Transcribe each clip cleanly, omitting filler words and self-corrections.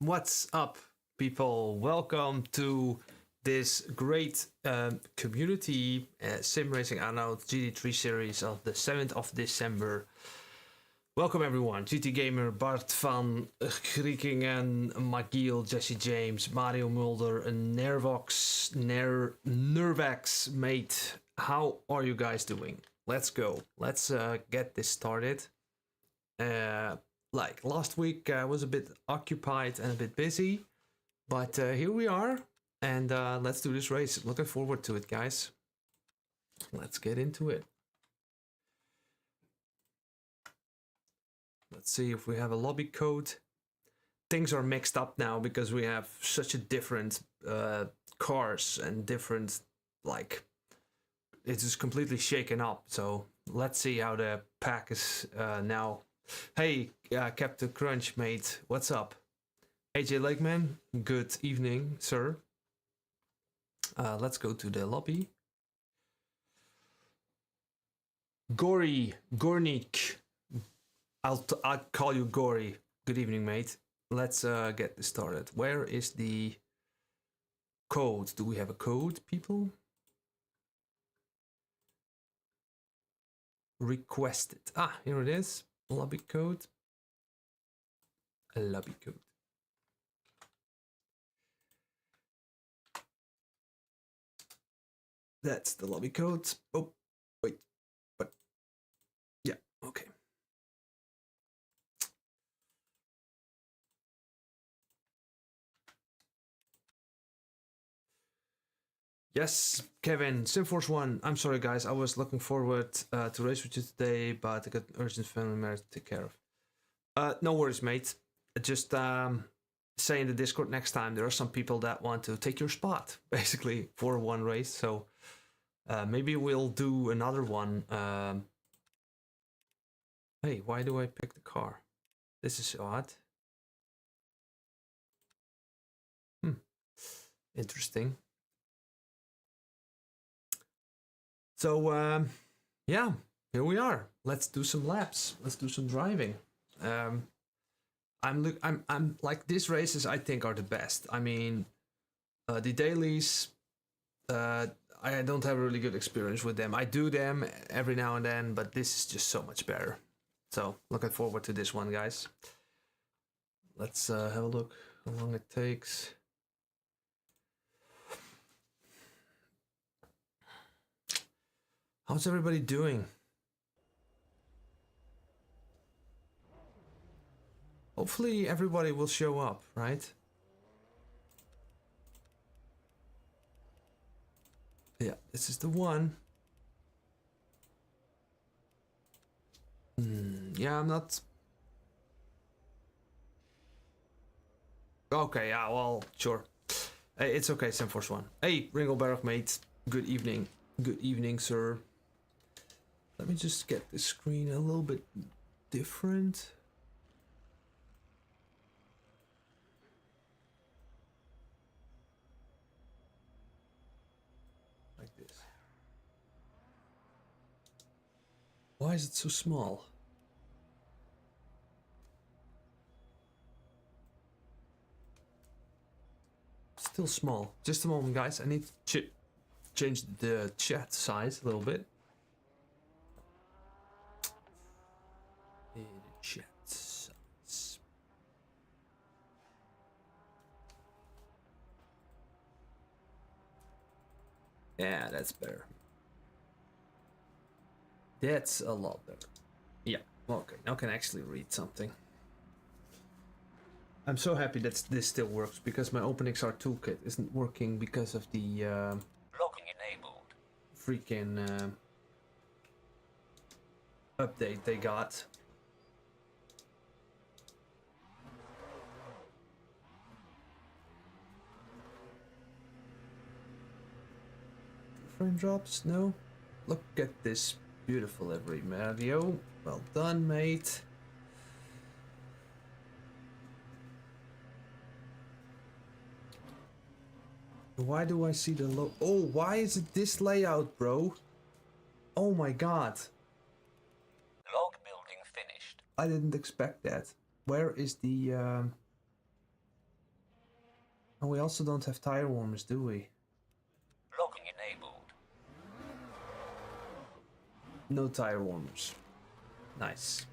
What's up, people? Welcome to this great community Simracing arnout GT3 series of the 7th of December. Welcome everyone, GT Gamer, Bart van Griekingen, Magiel, Jesse James, Mario Mulder, and Nervax, mate. How are you guys doing? Let's go. Let's get this started. Like last week, I was a bit occupied and a bit busy, but here we are, and let's do this race. Looking forward to it, guys. Let's get into it. Let's see if we have a lobby code. Things are mixed up now because we have such a different cars and different, like, it's just completely shaken up. So let's see how the pack is now. Hey, Captain Crunch, mate, what's up? AJ Lakeman, good evening, sir. Let's go to the lobby. Gornik. I'll call you Gory. Good evening, mate. Let's get this started. Where is the code? Do we have a code, people? Requested. Ah, here it is. Lobby code. A lobby code. That's the lobby code. Oh, wait. What? Yeah, okay. Yes, Kevin, Simforce 1. I'm sorry, guys. I was looking forward to race with you today, but I got an urgent family matter to take care of. No worries, mate. Just say in the Discord next time there are some people that want to take your spot, basically, for one race. So maybe we'll do another one. Hey, why do I pick the car? This is odd. Interesting. So yeah, here we are. Let's do some laps. Let's do some driving. I'm like, these races I think are the best. I mean, the dailies, I don't have a really good experience with them. I do them every now and then, but this is just so much better. So looking forward to this one, guys. Let's have a look how long it takes. How's everybody doing? Hopefully everybody will show up, right? Yeah, this is the one. Yeah, I'm not... Okay, yeah, well, sure. Hey, it's okay, Simforce 1. Hey, Ringleberg, mate. Good evening. Good evening, sir. Let me just get the screen a little bit different. Like this. Why is it so small? Still small. Just a moment, guys. I need to change the chat size a little bit. Chat size. Yeah, that's better. That's a lot better. Yeah, okay, now I can actually read something. I'm so happy that this still works, because my OpenXR toolkit isn't working because of the logging enabled. Freaking update they got. Frame drops? No? Look at this beautiful every Mario. Well done, mate. Why do I see the low? Oh, why is it this layout, bro? Oh my god. Log building finished. I didn't expect that. Where is the And we also don't have tire warmers, do we? Locking enabled. No tire warmers. Nice.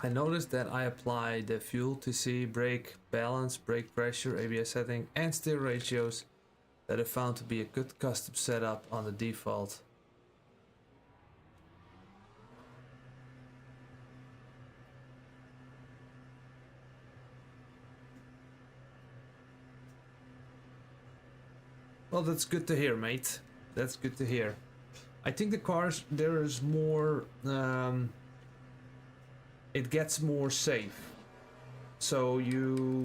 I noticed that I applied the fuel to see brake balance, brake pressure, ABS setting, and steer ratios that I found to be a good custom setup on the default. Well, that's good to hear, mate. That's good to hear. I think the cars, there is more, it gets more safe. So you,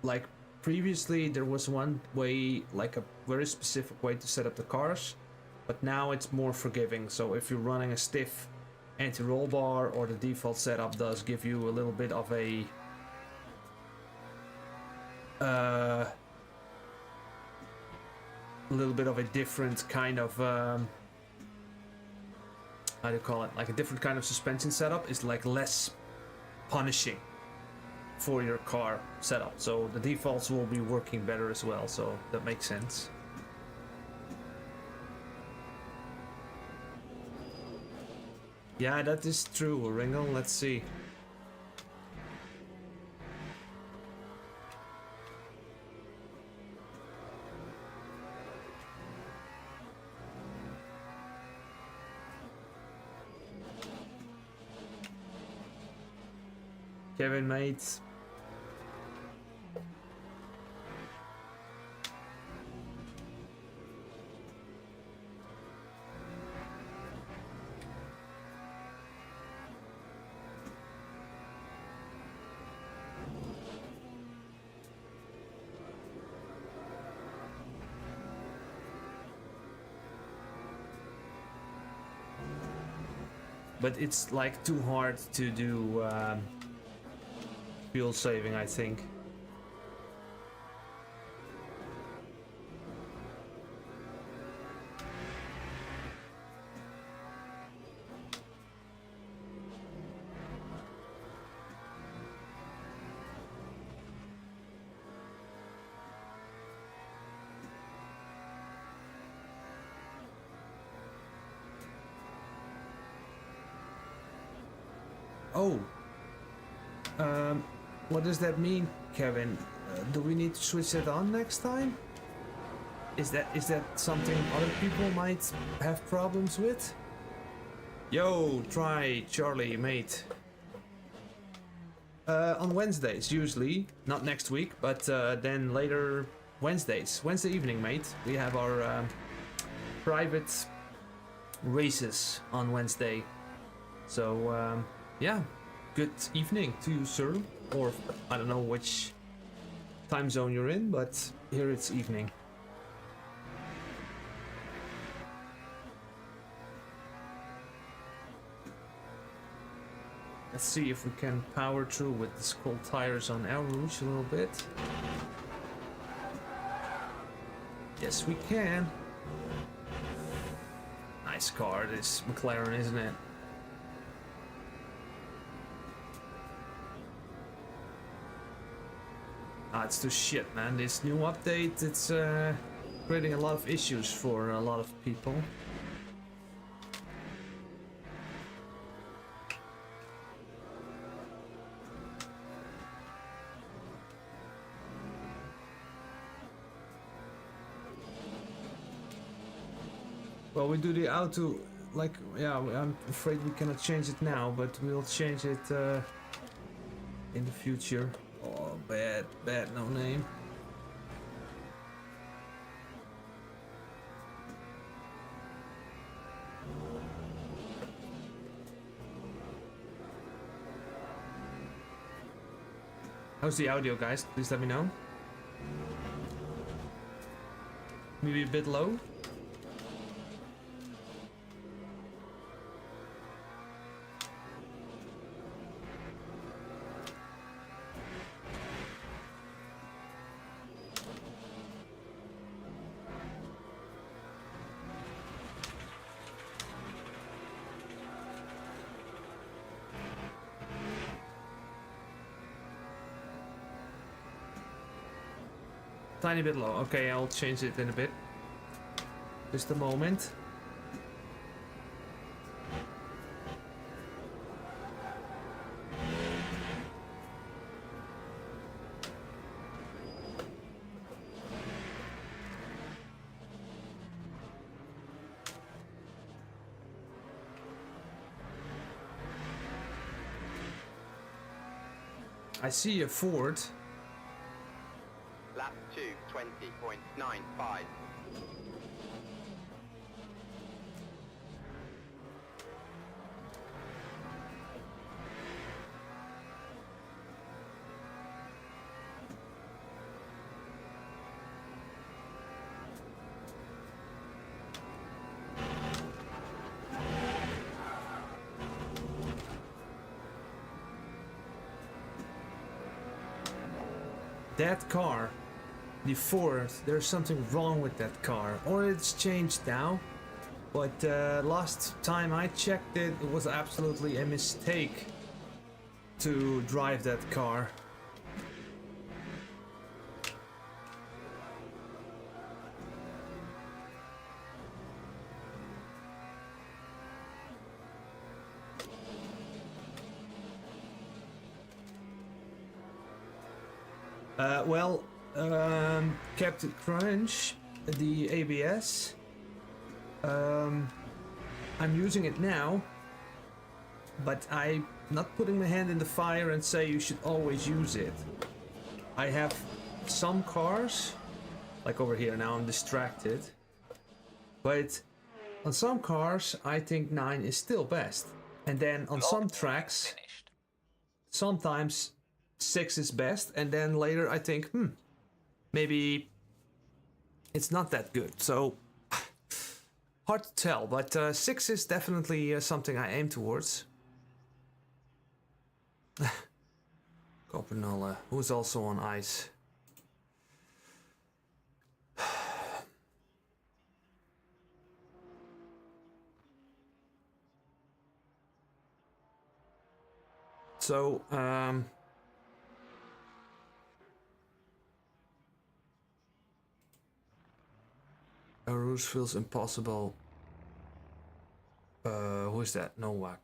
like previously there was one way, like a very specific way to set up the cars, but now it's more forgiving. So if you're running a stiff anti-roll bar, or the default setup does give you a little bit of a different kind of how do you call it, like a different kind of suspension setup, is like less punishing for your car setup, so the defaults will be working better as well, so that makes sense. Yeah, that is true, Ringo. Let's see. Kevin, mates. But it's like too hard to do fuel saving, I think. Oh, what does that mean, Kevin? Do we need to switch that on next time? Is that something other people might have problems with? Yo, try Charlie, mate. On Wednesdays, usually. Not next week, but then later Wednesdays. Wednesday evening, mate. We have our private races on Wednesday. So, yeah. Good evening to you, sir. Or, I don't know which time zone you're in, but here it's evening. Let's see if we can power through with these cold tires on El Rouge a little bit. Yes, we can. Nice car, this Mclaren, isn't it? Ah, it's too shit, man. This new update, it's creating a lot of issues for a lot of people. Well, we do the auto, like, yeah, I'm afraid we cannot change it now, but we'll change it in the future. Oh, bad, no name. How's the audio, guys? Please let me know. Maybe a bit low. tiny bit low. Okay, I'll change it in a bit. Just a moment. I see a Ford. Lap 2:20.95. That car, the Ford, there's something wrong with that car. Or it's changed now. But last time I checked it, it was absolutely a mistake to drive that car. Well, Captain Crunch, the ABS, I'm using it now, but I'm not putting my hand in the fire and say you should always use it. I have some cars, like over here now I'm distracted, but on some cars I think 9 is still best. And then on some tracks, sometimes 6 is best, and then later I think, maybe it's not that good. So hard to tell, but 6 is definitely something I aim towards. Coppernola, who's also on ice. So, Rouge feels impossible. Who is that? Nowak.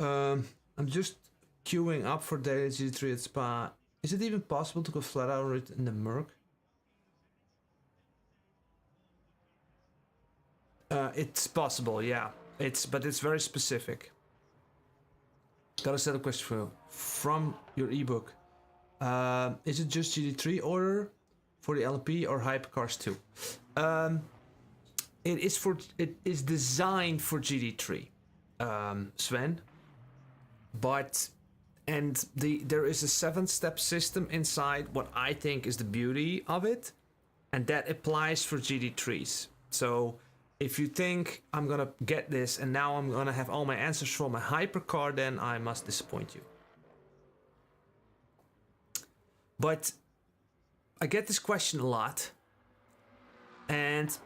I'm just queuing up for daily GT3 at Spa. Is it even possible to go flat out in the Merc? It's possible, yeah. But it's very specific. Got a set of questions for you from your ebook. Is it just GT3 order for the LP or Hypercars too? It is designed for GT3, Sven. But there is a 7-step system inside. What I think is the beauty of it, and that applies for GT3s. So if you think I'm gonna get this and now I'm gonna have all my answers from a hypercar, then I must disappoint you. But I get this question a lot, and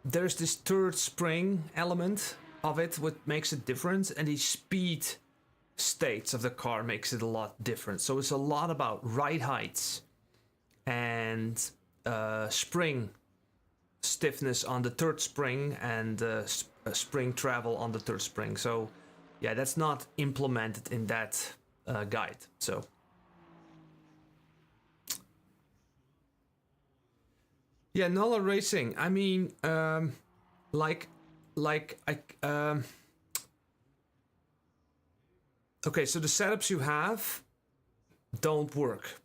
there's this third spring element of it, what makes it different, and the speed states of the car makes it a lot different. So it's a lot about ride heights and spring stiffness on the third spring and spring travel on the third spring. So yeah, that's not implemented in that guide. So yeah, Nola Racing, I mean, okay, so the setups you have don't work,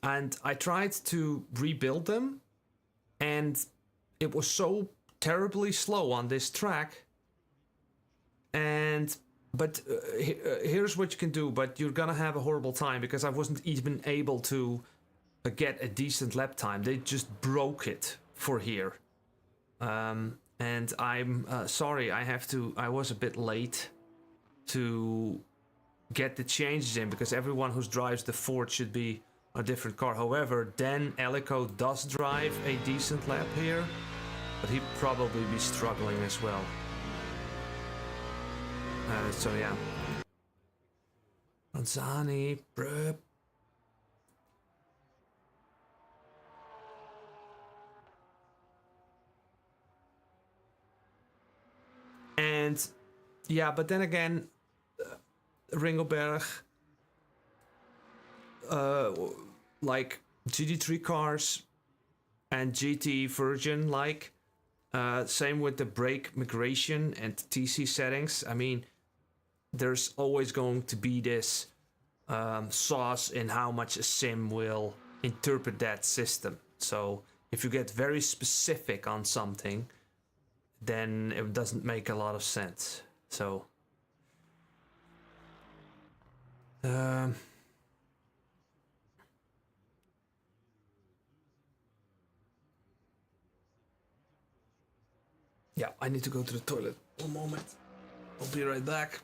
and I tried to rebuild them, and it was so terribly slow on this track. But here's what you can do, but you're gonna have a horrible time because I wasn't even able to get a decent lap time. They just broke it for here. And I'm sorry, I was a bit late to get the changes in because everyone who drives the Ford should be a different car. However, Dan Elico does drive a decent lap here, but he'd probably be struggling as well. So yeah. Ronzani, bruh. And yeah, but then again, Ringelberg, like GT3 cars and GT version, like same with the brake migration and TC settings. I mean, there's always going to be this sauce in how much a sim will interpret that system. So if you get very specific on something, then it doesn't make a lot of sense. So yeah, I need to go to the toilet. One moment. I'll be right back.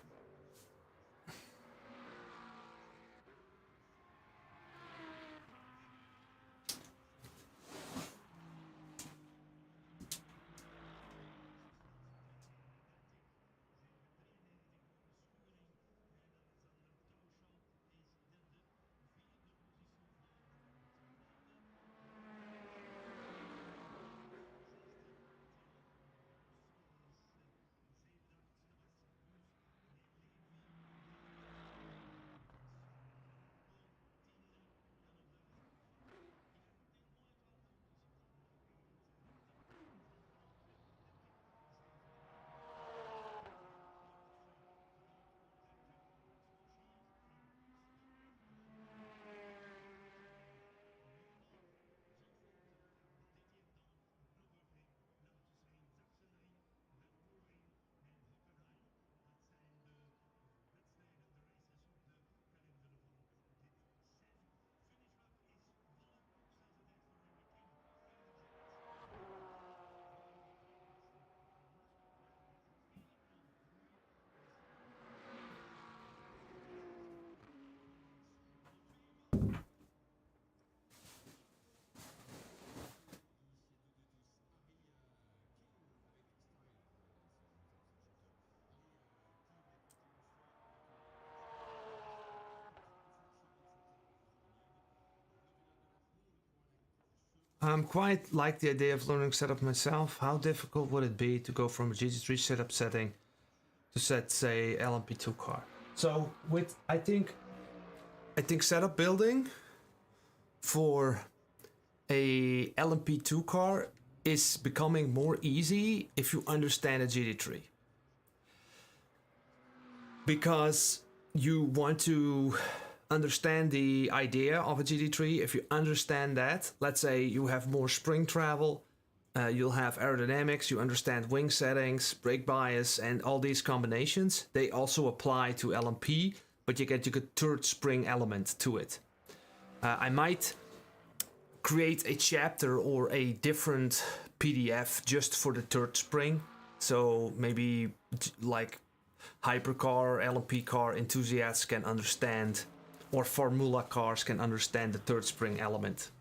I'm quite like the idea of learning setup myself. How difficult would it be to go from a GT3 setup setting to set, say, LMP2 car? So with I think setup building for a LMP2 car is becoming more easy if you understand a GT3. Because you want to understand the idea of a GT3. If you understand that, let's say you have more spring travel, you'll have aerodynamics, you understand wing settings, brake bias, and all these combinations. They also apply to LMP, but you get a third spring element to it. I might create a chapter or a different PDF just for the third spring. So maybe like hypercar, LMP car enthusiasts can understand, or Formula cars can understand the third spring element.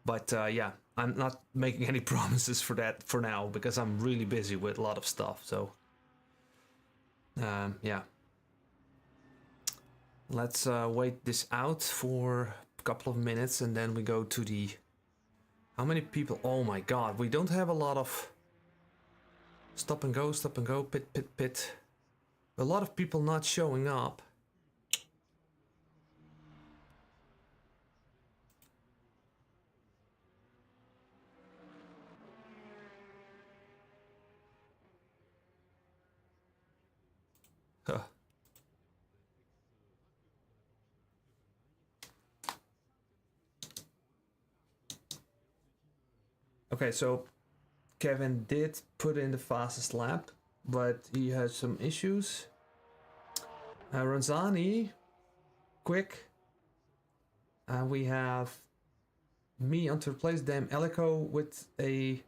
But yeah, I'm not making any promises for that for now because I'm really busy with a lot of stuff. So yeah, let's wait this out for a couple of minutes and then we go to the... How many people? Oh my god, we don't have a lot of stop and go, pit. A lot of people not showing up. Huh. Okay, so Kevin did put in the fastest lap, but he has some issues. Ranzani, quick. We have me on third place, damn Elico with the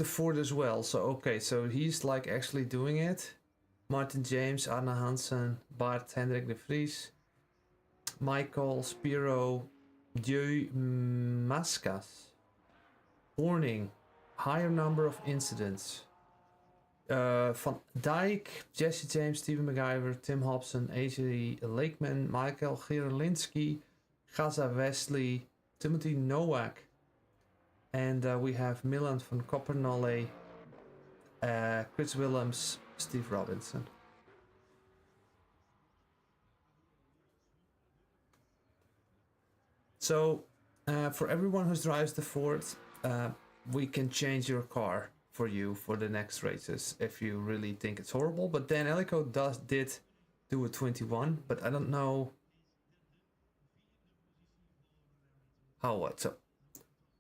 Ford as well. So okay, so he's like actually doing it. Martin James, Arna Hansen, Bart Hendrik de Vries, Michael Spiro, Dieu Mascas. Warning, higher number of incidents. Van Dijk, Jesse James, Steven McIver, Tim Hobson, AJ Lakeman, Michael Girolinski, Gaza Wesley, Timothy Nowak, and we have Milan van Koppernolle, Chris Willems, Steve Robinson. So, for everyone who drives the Ford, we can change your car for you for the next races if you really think it's horrible. But Dan Ellico did do a 21, but I don't know how what. So,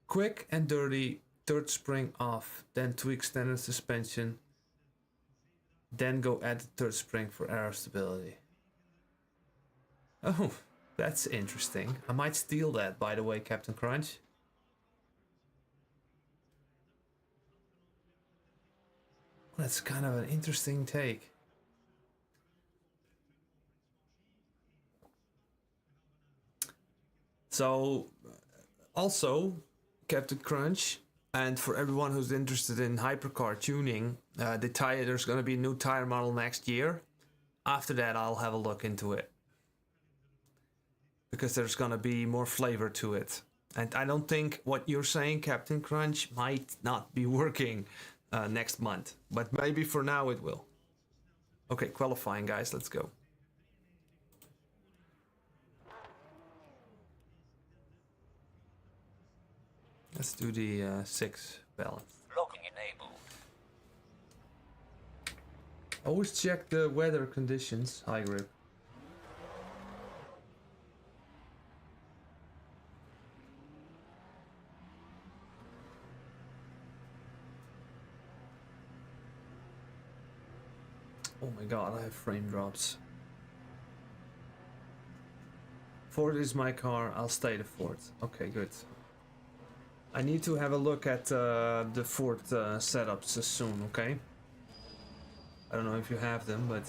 quick and dirty, third spring off, then tweak standard suspension, then go add the third spring for aero stability. Oh, that's interesting. I might steal that, by the way, Captain Crunch. That's kind of an interesting take. So, also, Captain Crunch, and for everyone who's interested in hypercar tuning, there's going to be a new tire model next year. After that, I'll have a look into it. Because there's going to be more flavor to it. And I don't think what you're saying, Captain Crunch, might not be working next month. But maybe for now it will. Okay, qualifying, guys. Let's go. Let's do the 6 balance. Locking enabled. Always check the weather conditions. High grip. Oh my god, I have frame drops. Ford is my car, I'll stay the Ford. Okay, good. I need to have a look at the Ford setups soon, okay? I don't know if you have them, but...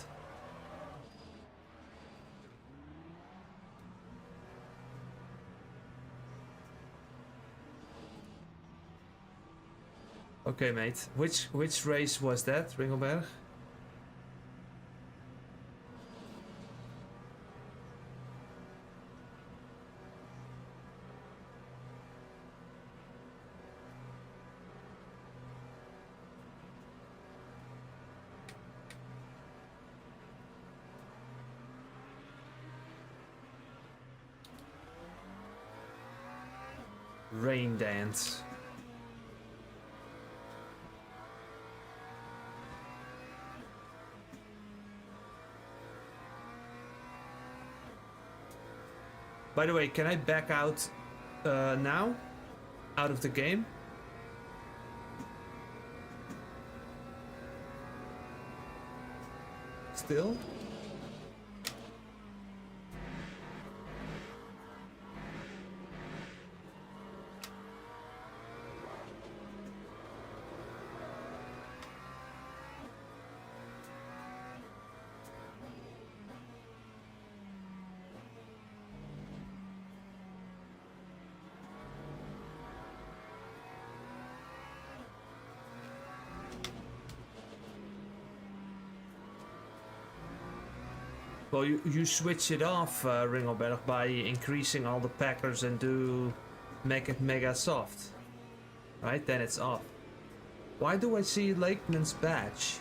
Okay, mate. Which race was that, Ringelberg? Rain Dance. By the way, can I back out now? Out of the game? Still? Well, you switch it off, Ringelberg, by increasing all the packers and make it mega soft. Right? Then it's off. Why do I see Lakeman's badge?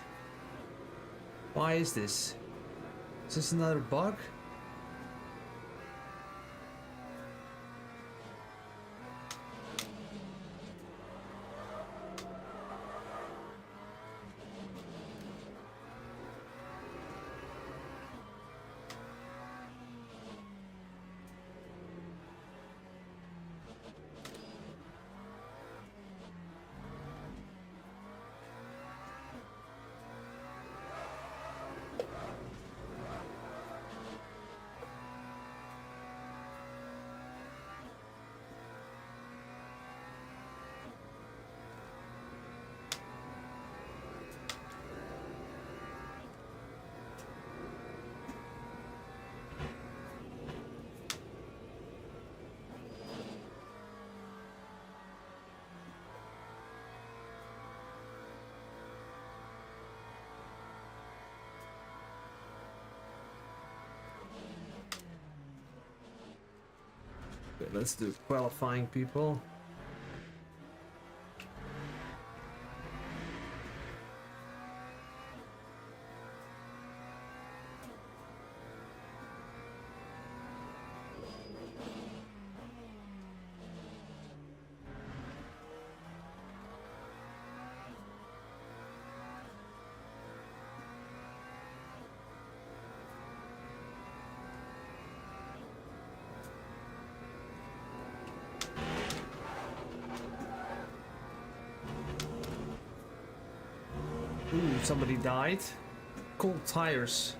Why is this? Is this another bug? Okay, let's do qualifying people. Ooh, somebody died. Cold tires.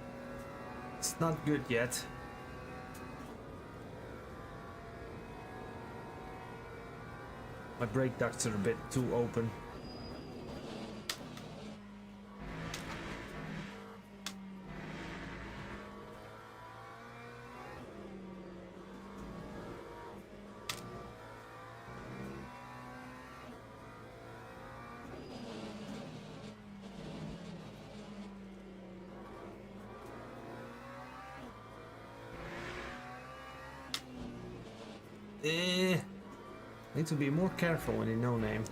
It's not good yet. My brake ducts are a bit too open. Need to be more careful when you no name.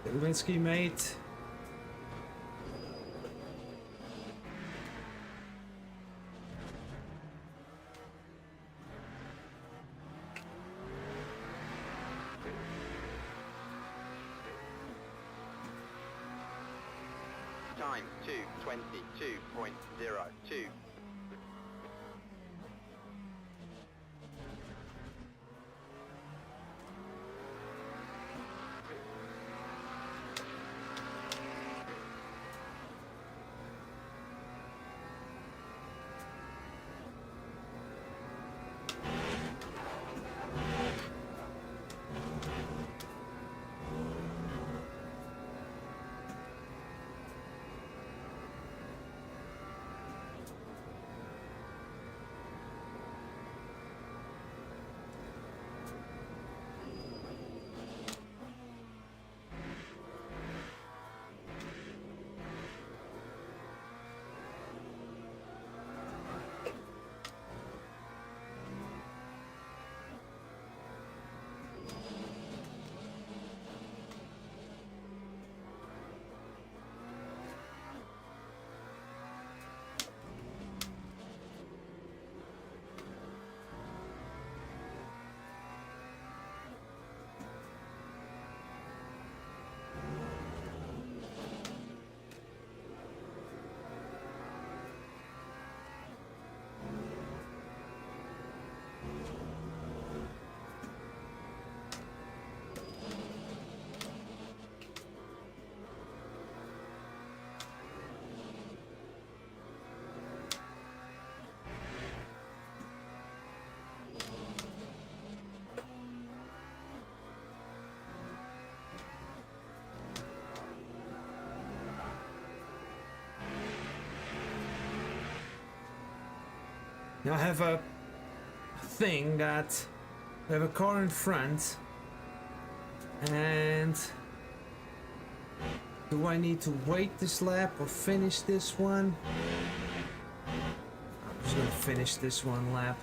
Lewinsky, mate. Time 2:22.02. Now I have a thing that I have a car in front, and do I need to wait this lap or finish this one? I'm just gonna finish this one lap.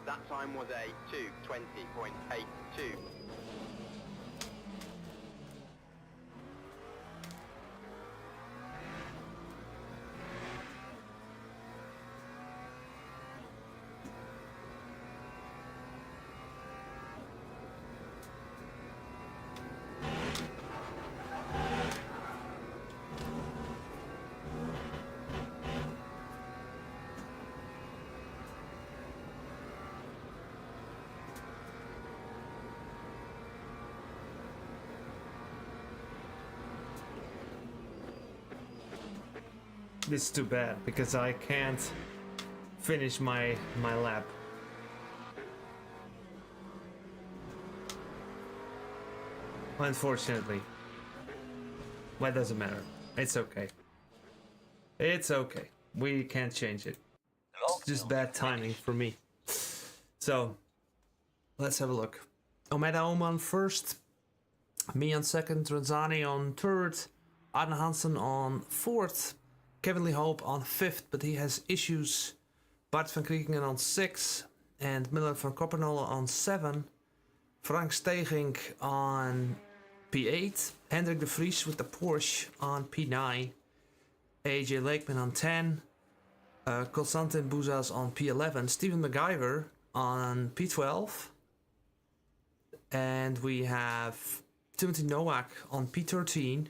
That time was a 2:20.82. This is too bad because I can't finish my lap. Unfortunately. Well, it doesn't matter. It's okay. It's okay. We can't change it. It's just bad timing for me. So, let's have a look. Omeda Oman first. Me on second. Ranzani on third. Arne Hansen on fourth. Kevin Lee Hope on fifth, but he has issues. Bart van Kriekingen on sixth. And Miller van Koppernolle on seven. Frank Stegink on P8. Hendrik de Vries with the Porsche on P9. AJ Lakeman on 10. Konstantin Bouzas on P11. Steven MacGyver on P12. And we have Timothy Nowak on P13.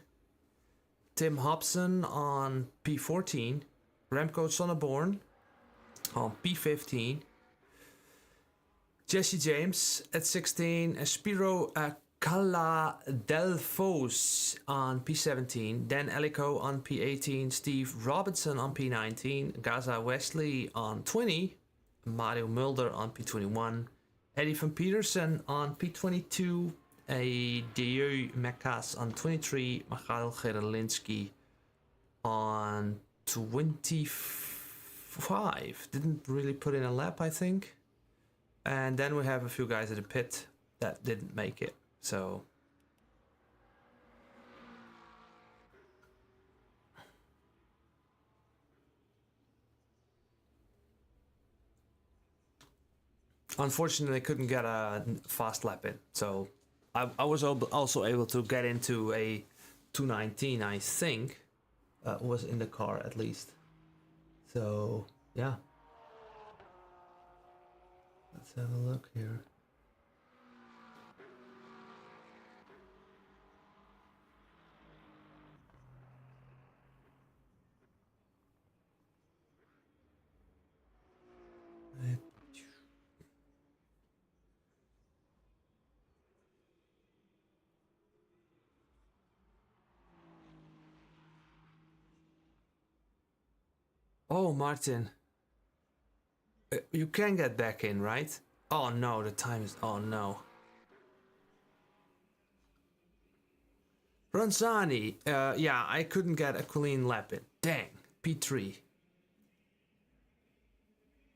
Tim Hobson on P14. Remco Sonneborn on P15. Jesse James at 16. Spiro Caladelfos on P17. Dan Ellico on P18. Steve Robinson on P19. Gaza Wesley on 20. Mario Mulder on P21. Eddie van Petersen on P22. Dieu Mekas on 23. Michael Gerlinski on 25. Didn't really put in a lap, I think. And then we have a few guys at the pit that didn't make it. So unfortunately I couldn't get a fast lap in. So I was also able to get into a 219, I think. Was in the car at least. So yeah. Let's have a look here. Oh, Martin. You can get back in, right? Oh no, the time is... Oh no. Ranzani. Yeah, I couldn't get a clean lap in. Dang. P3.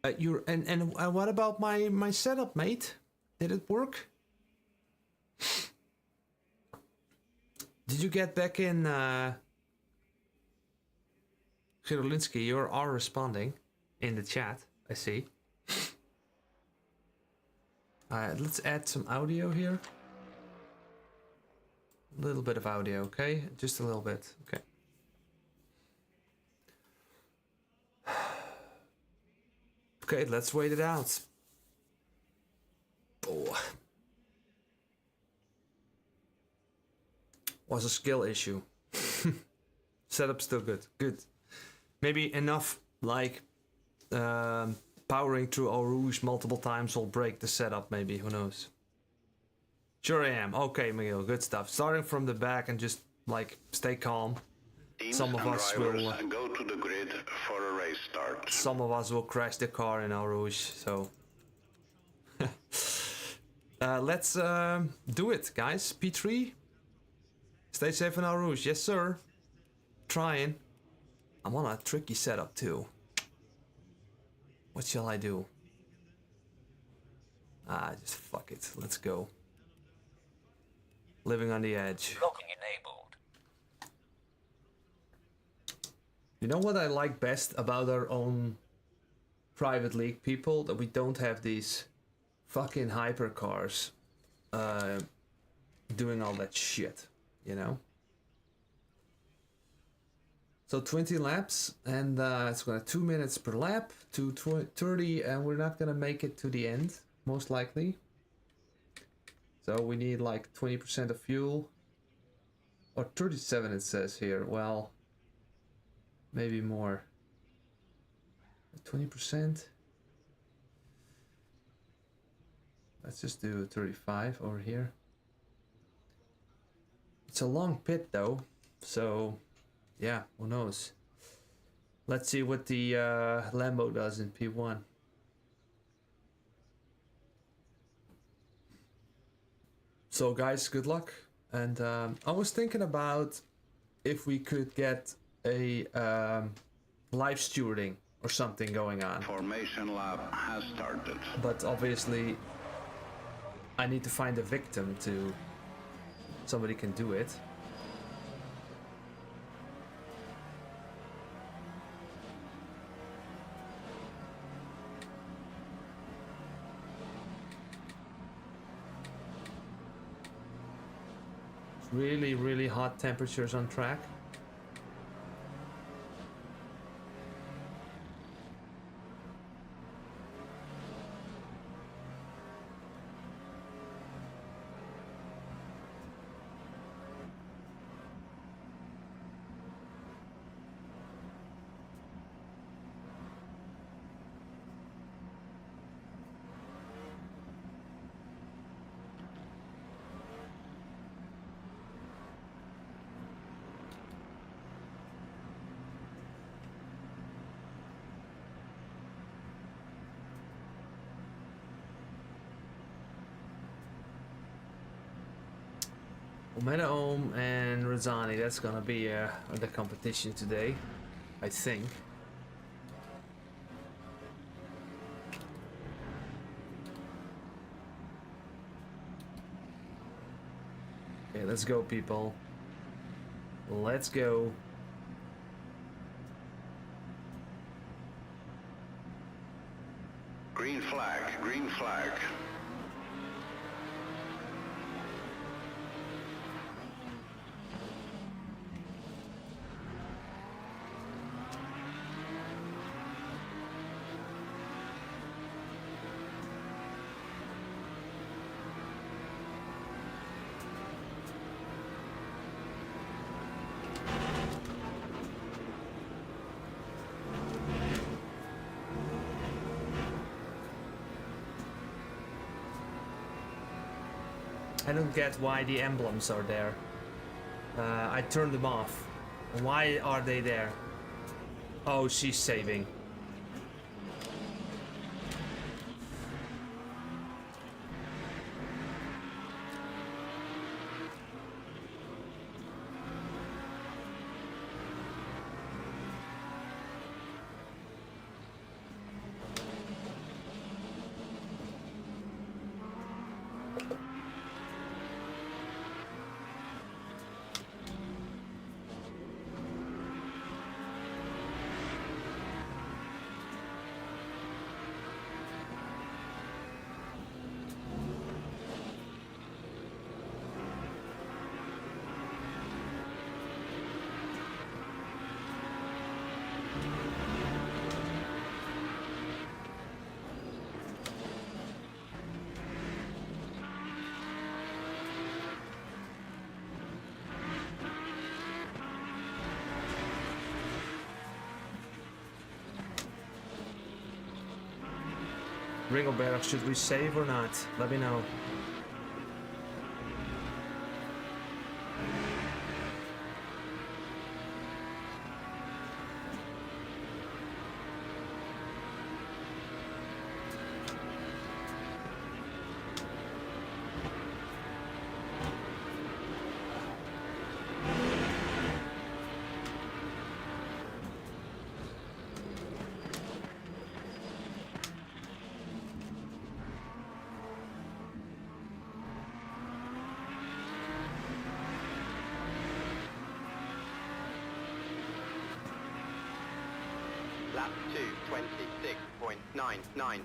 And what about my setup, mate? Did it work? Did you get back in... Gerolinsky, you are responding in the chat, I see. Let's add some audio here. A little bit of audio, okay? Just a little bit, okay. Okay, let's wait it out. Oh. Was a skill issue. Setup still good, good. Maybe enough, like, powering through Eau Rouge multiple times will break the setup, maybe, who knows. Sure I am. Okay, Miguel, good stuff. Starting from the back and just, like, stay calm. Teams some of us will go to the grid for a race start. Some of us will crash the car in Eau Rouge, so... let's do it, guys. P3. Stay safe in Eau Rouge. Yes, sir. Trying. I'm on a tricky setup too. What shall I do? Just fuck it. Let's go. Living on the edge. Locking enabled. You know what I like best about our own private league people? That we don't have these fucking hypercars doing all that shit, you know? So 20 laps, and it's gonna 2 minutes per lap to 30, and we're not gonna make it to the end, most likely. So we need like 20% of fuel, or 37 it says here. Well, maybe more. 20%. Let's just do 35 over here. It's a long pit though, so. Yeah, who knows? Let's see what the Lambo does in P1. So guys, good luck. And I was thinking about if we could get a live stewarding or something going on. Formation lap has started. But obviously, I need to find a victim to... Somebody can do it. Really, really hot temperatures on track. Ohm and Razzani, that's gonna be the competition today, I think. Okay, let's go, people. Let's go. Green flag, green flag. I don't get why the emblems are there. I turned them off. Why are they there? Oh, she's saving. Ringleberg, should we save or not? Let me know. Lap 2:26.99.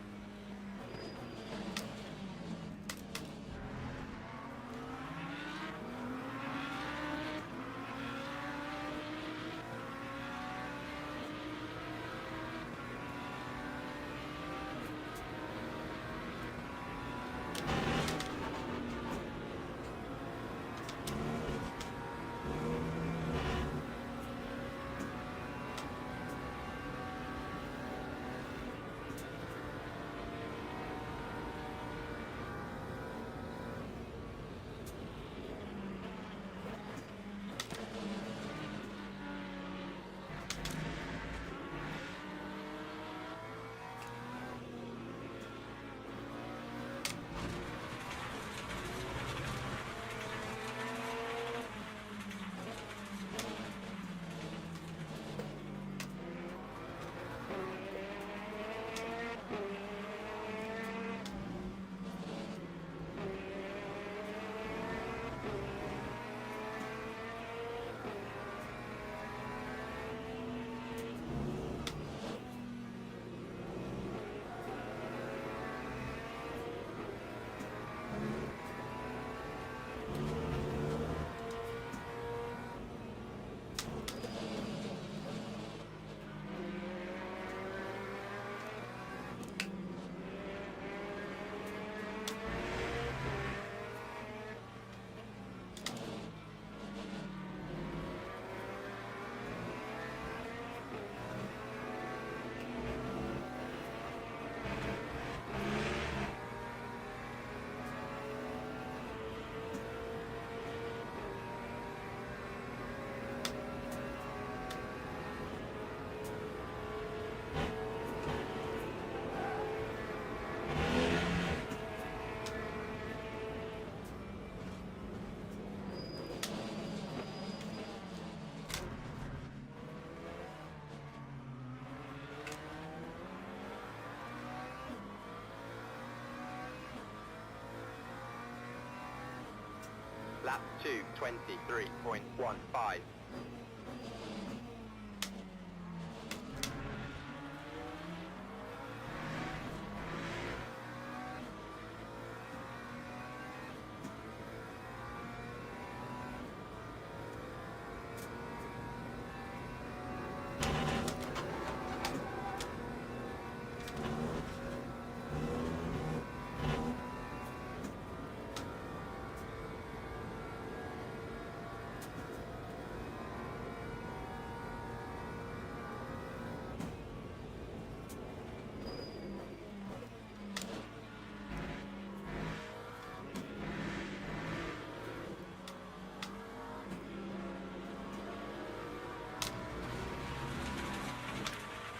Lap 2, 23.15.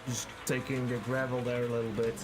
Just taking the gravel there a little bit.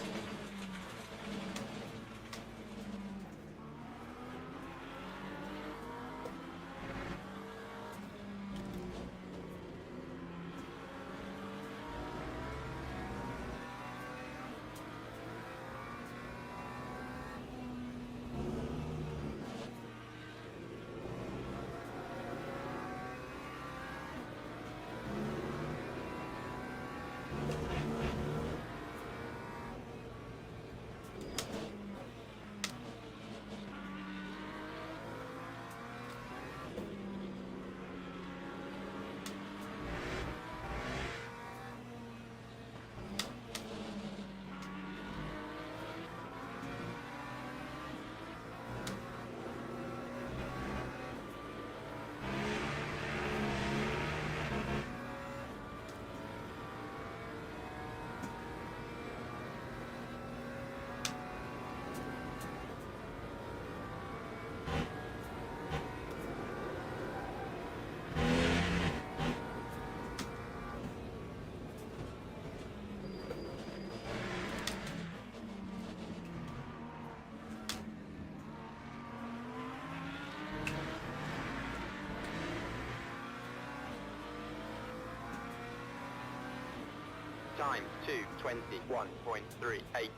Time 2:21.38.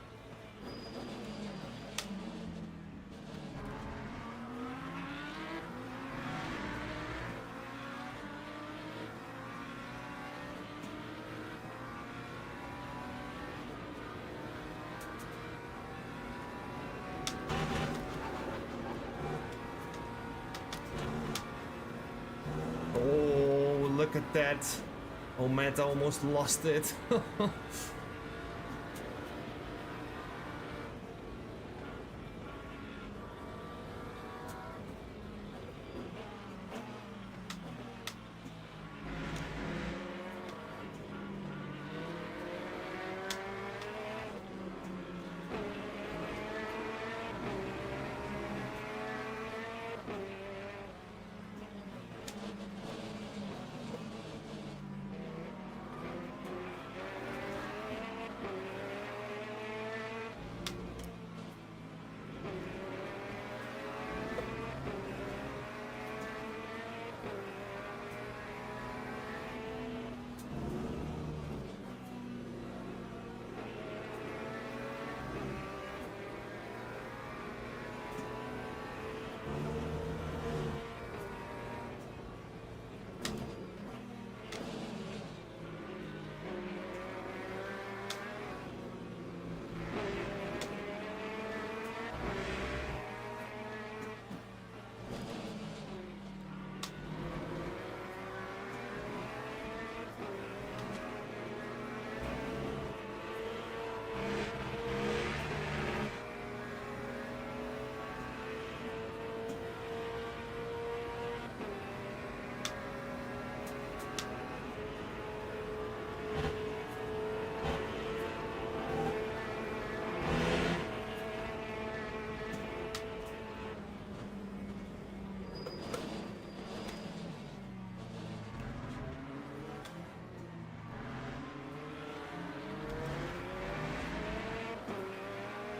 Oh, look at that. Oh, Matt almost lost it.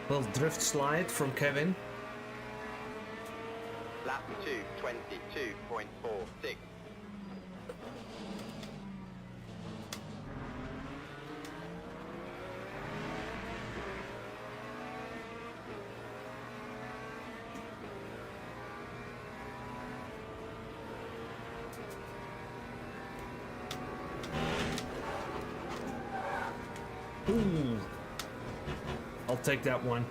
Little drift slide from Kevin. Lap 2, 22.46. Ooh. I'll take that one.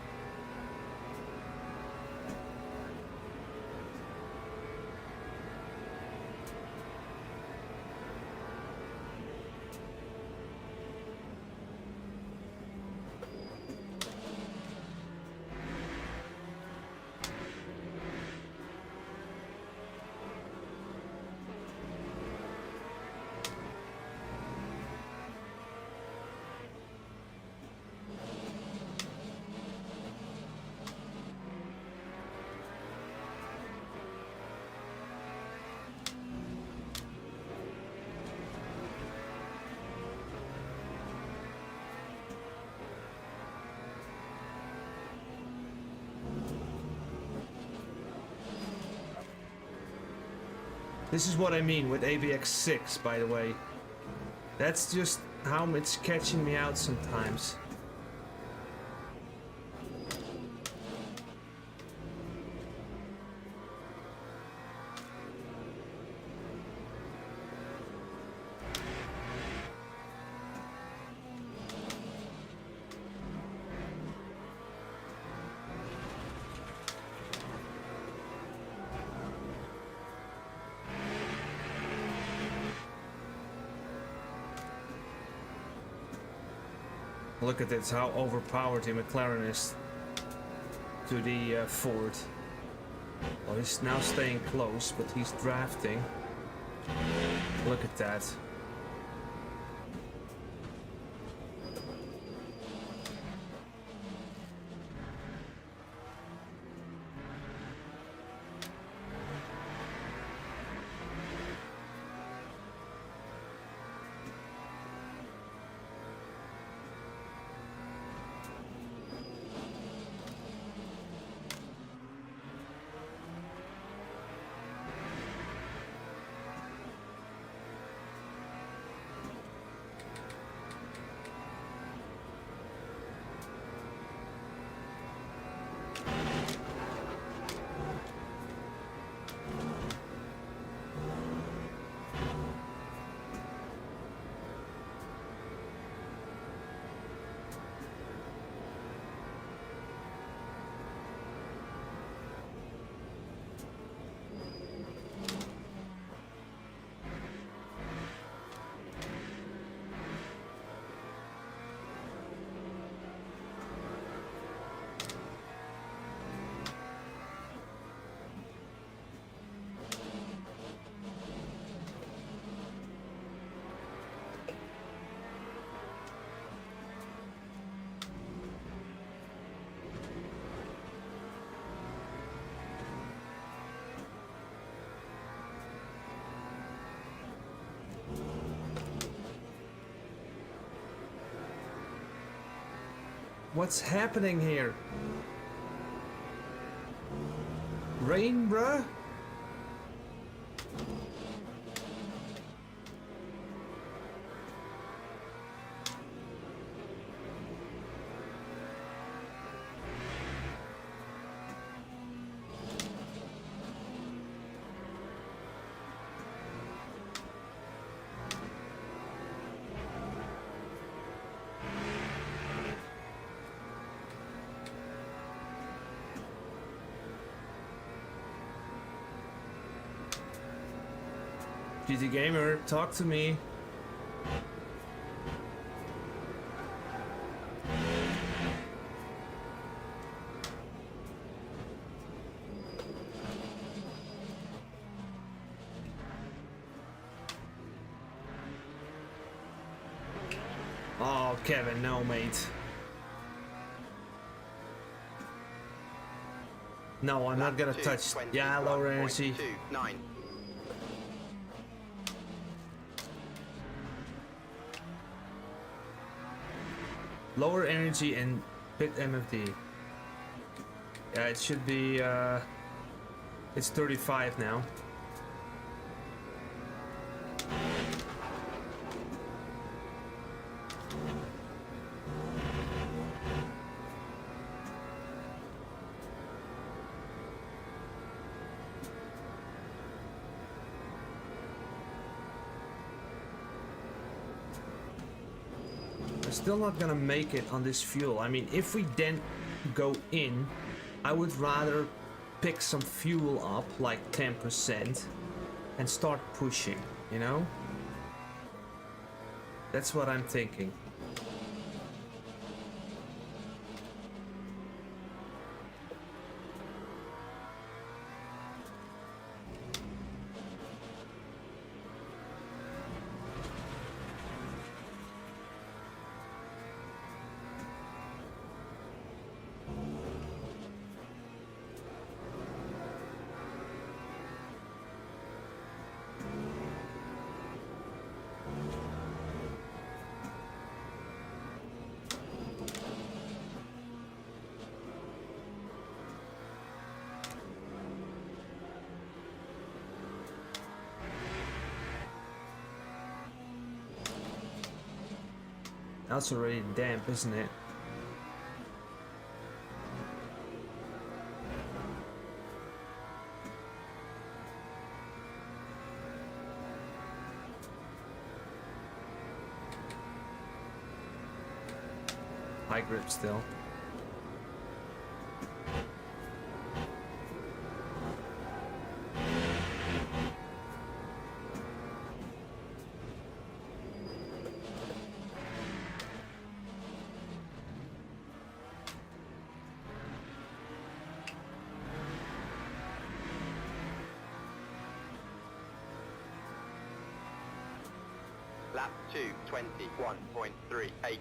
This is what I mean with ABX6, by the way. That's just how it's catching me out sometimes. Look at this, how overpowered the Mclaren is to the Ford. Well, he's now staying close, but he's drafting. Look at that. What's happening here? Rain, bruh? GT Gamer, talk to me. Oh, Kevin, no, mate. No, I'm not gonna touch. Yeah, lower energy. 9. Lower energy and pit MFD. Yeah, it should be, it's 35 now. We're still not gonna make it on this fuel. I mean, if we then go in, I would rather pick some fuel up, like 10%, and start pushing, you know? That's what I'm thinking. That's already damp, isn't it? High grip still. Lap 2, 21.38.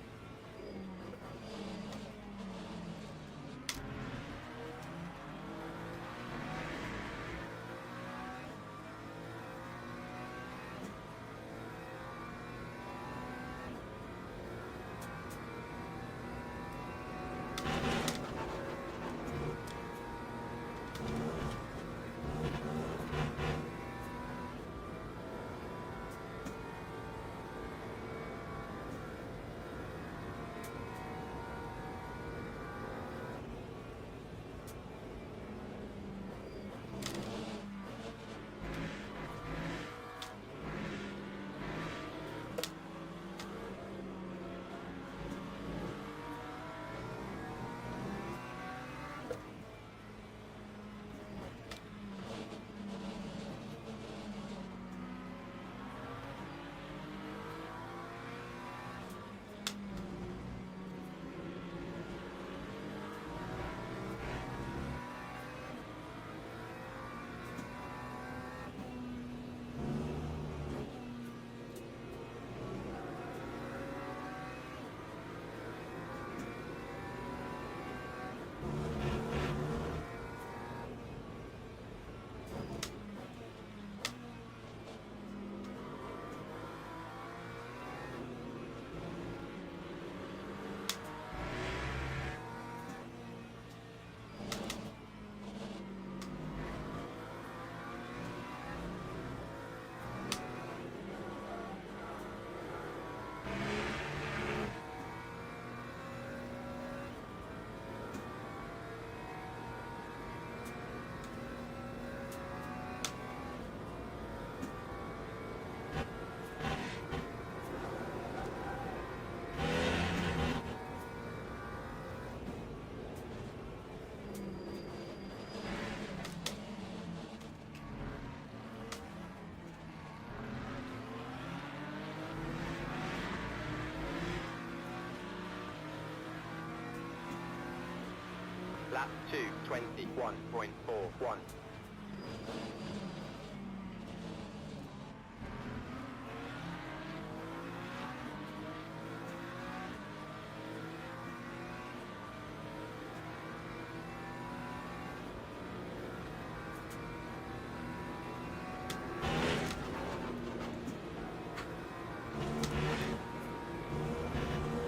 Lap 2, 21.41.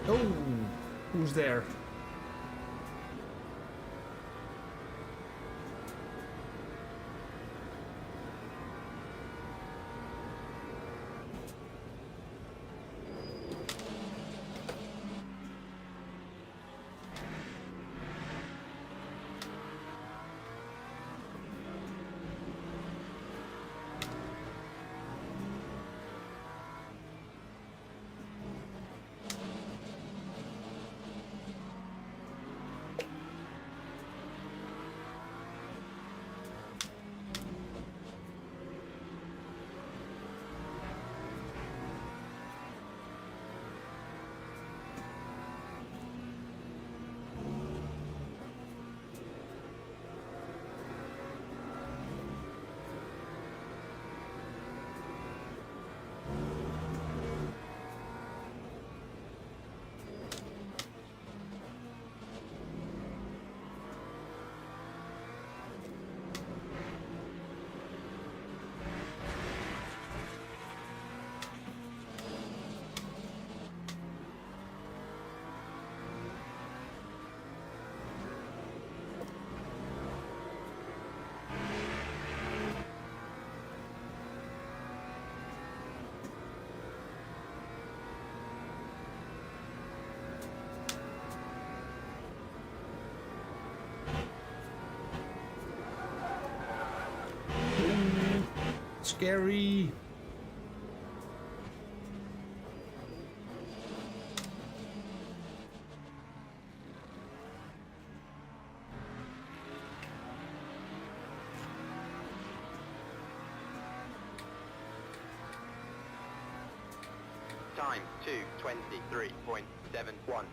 Oh, who's there? Scary. Time 2:23.71.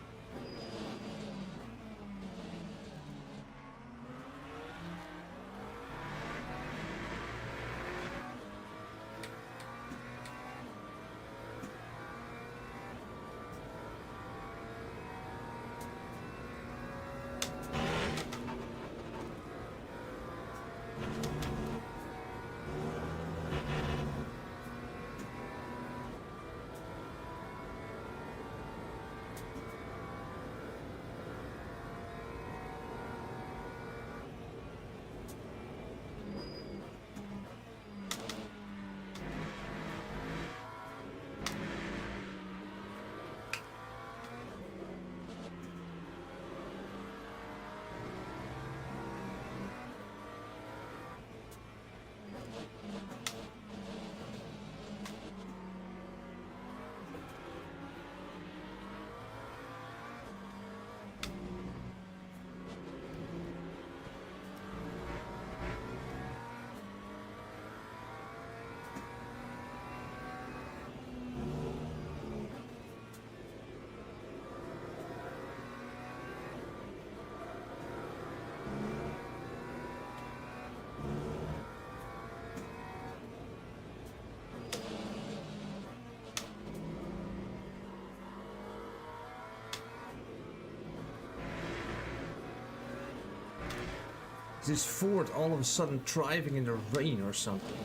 Is this Ford all of a sudden driving in the rain or something?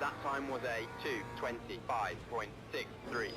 That time was a 2:25.63.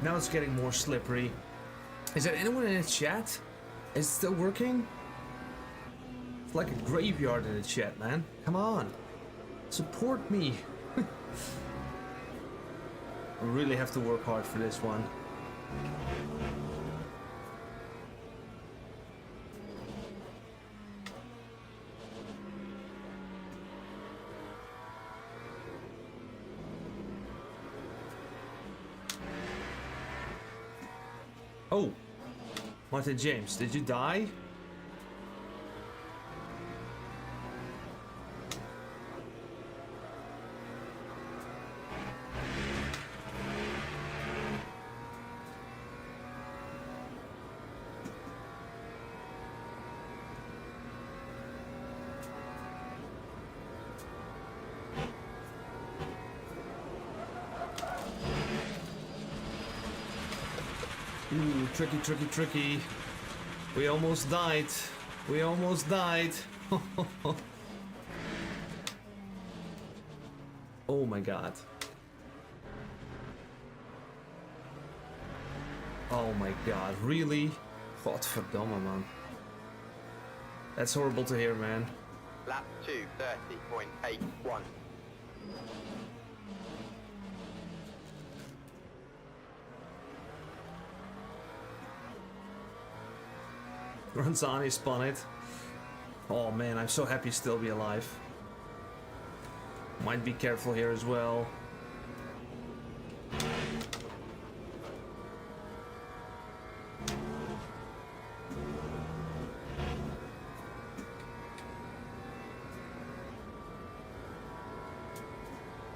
Now it's getting more slippery. Is there anyone in the chat? Is it still working? It's like a graveyard in the chat, man. Come on. Support me. I really have to work hard for this one. Oh, Martin James, did you die? Ooh, tricky, tricky, tricky. We almost died. We almost died. Oh my god. Oh my god, really? Godverdomme, man. That's horrible to hear, man. Lap 2, 30.81. Ranzani spun it. Oh man, I'm so happy to still be alive. Might be careful here as well.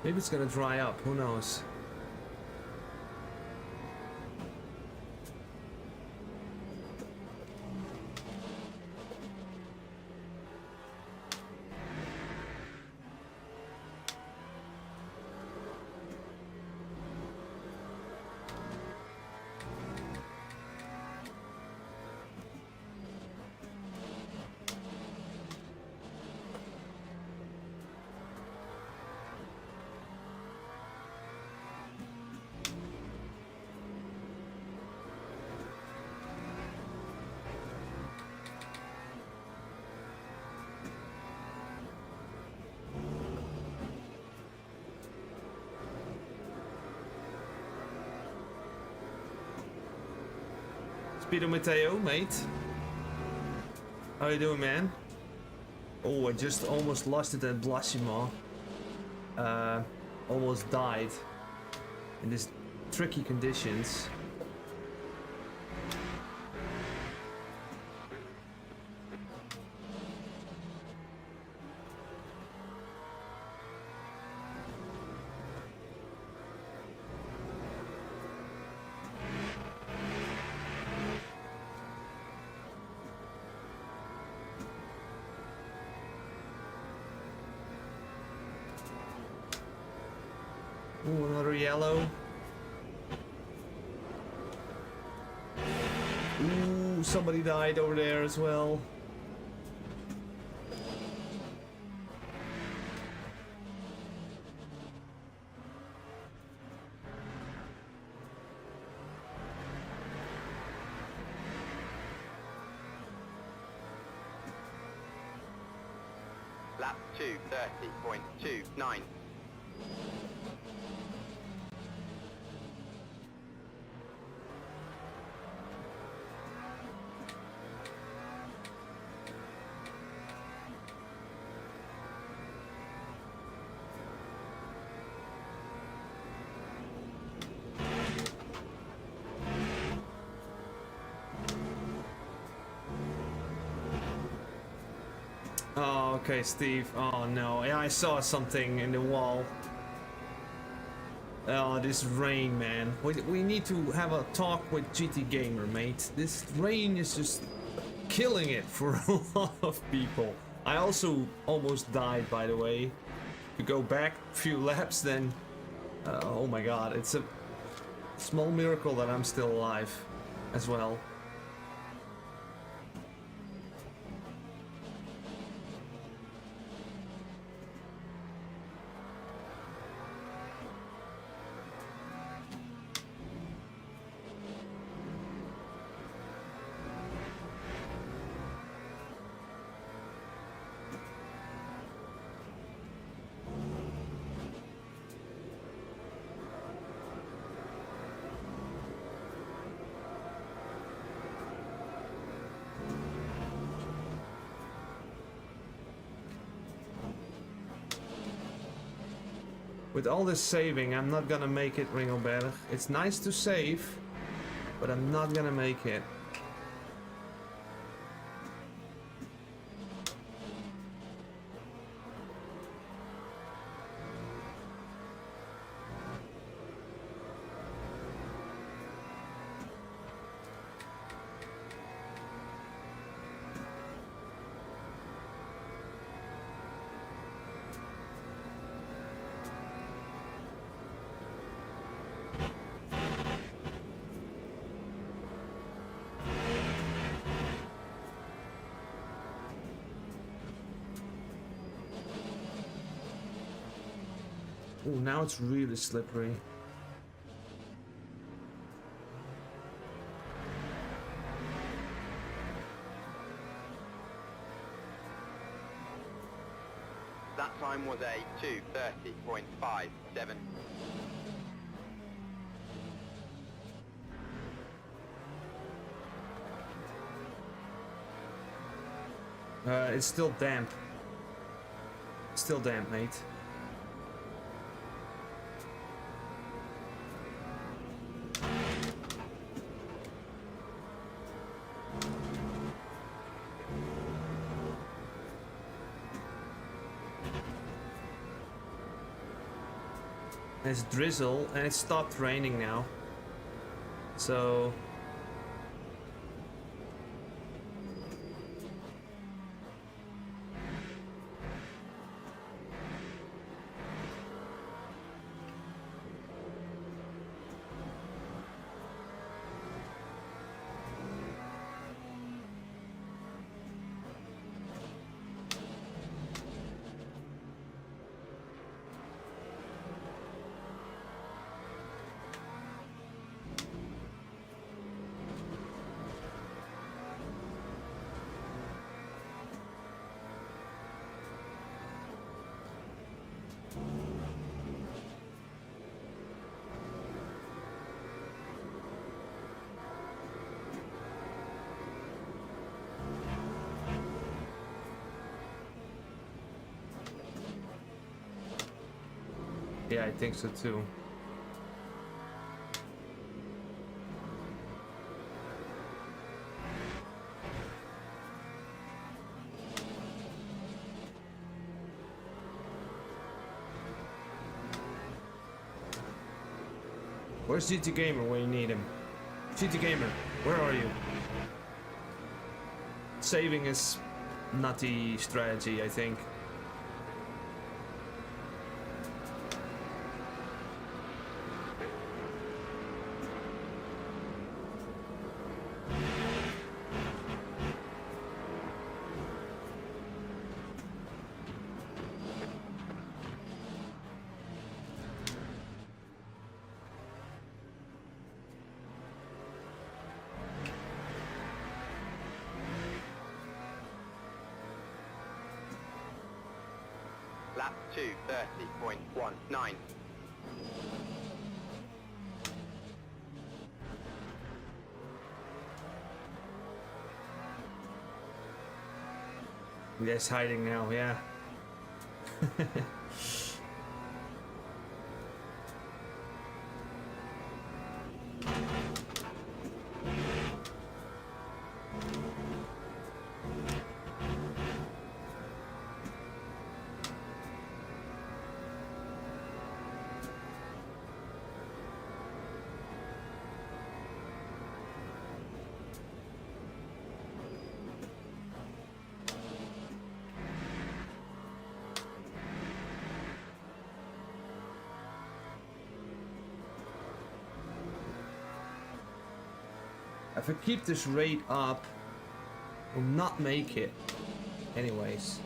Maybe it's gonna dry up, who knows? Speedo Mateo, mate. How you doing, man? Oh, I just almost lost it at Blasima. Almost died in these tricky conditions. Ooh, another yellow. Ooh, somebody died over there as well. Lap 2, 30.29. Oh, okay, Steve. Oh no, yeah, I saw something in the wall. Oh, this rain, man. We need to have a talk with GT Gamer, mate. This rain is just killing it for a lot of people. I also almost died, by the way. To go back a few laps, then... oh my god, it's a small miracle that I'm still alive as well. With all this saving, I'm not gonna make it, Ringelberg. It's nice to save, but I'm not gonna make it. Oh, now it's really slippery. That time was a 2:30.57. It's still damp. Still damp, mate. It's drizzle and it stopped raining now. So yeah, I think so too. Where's GT Gamer when you need him? GT Gamer, where are you? Saving is nutty strategy, I think. Lap 2:30.19. Yes, hiding now, yeah. If I keep this rate up, we'll not make it. Anyways.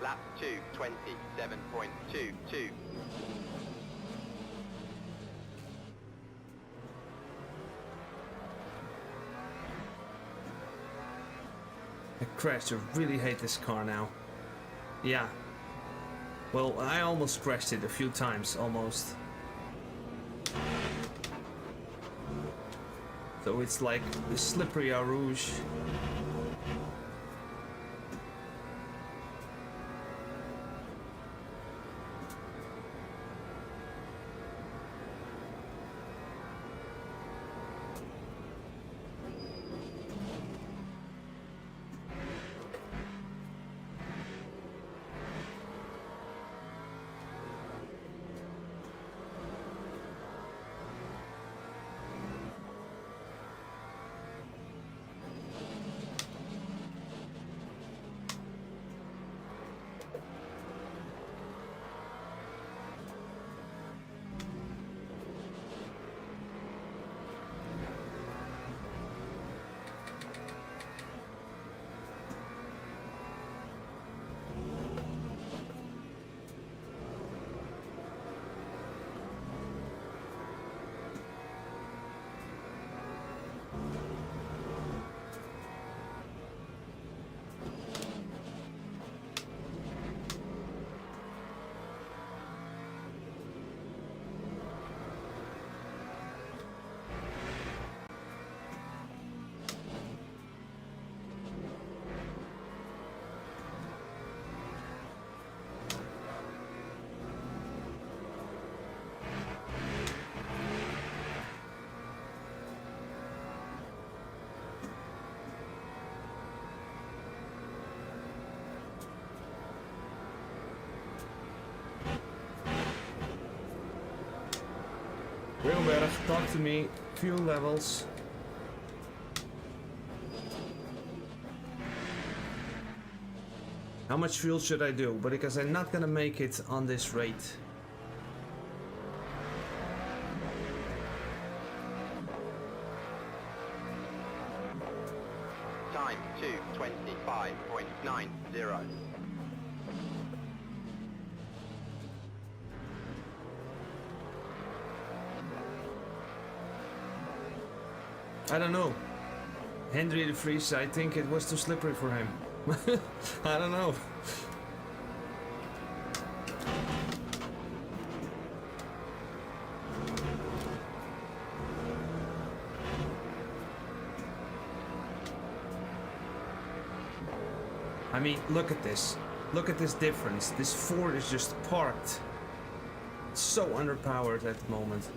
Lap 2, 27.22. I crashed. I really hate this car now. Yeah. Well, I almost crashed it a few times, almost. So it's like the slippery Eau Rouge. Wilberg, talk to me. Fuel levels. How much fuel should I do? But because I'm not gonna make it on this rate. Time 2:25.90. I don't know. Henry de Vries, I think it was too slippery for him. I don't know. I mean, look at this. Look at this difference. This Ford is just parked. It's so underpowered at the moment.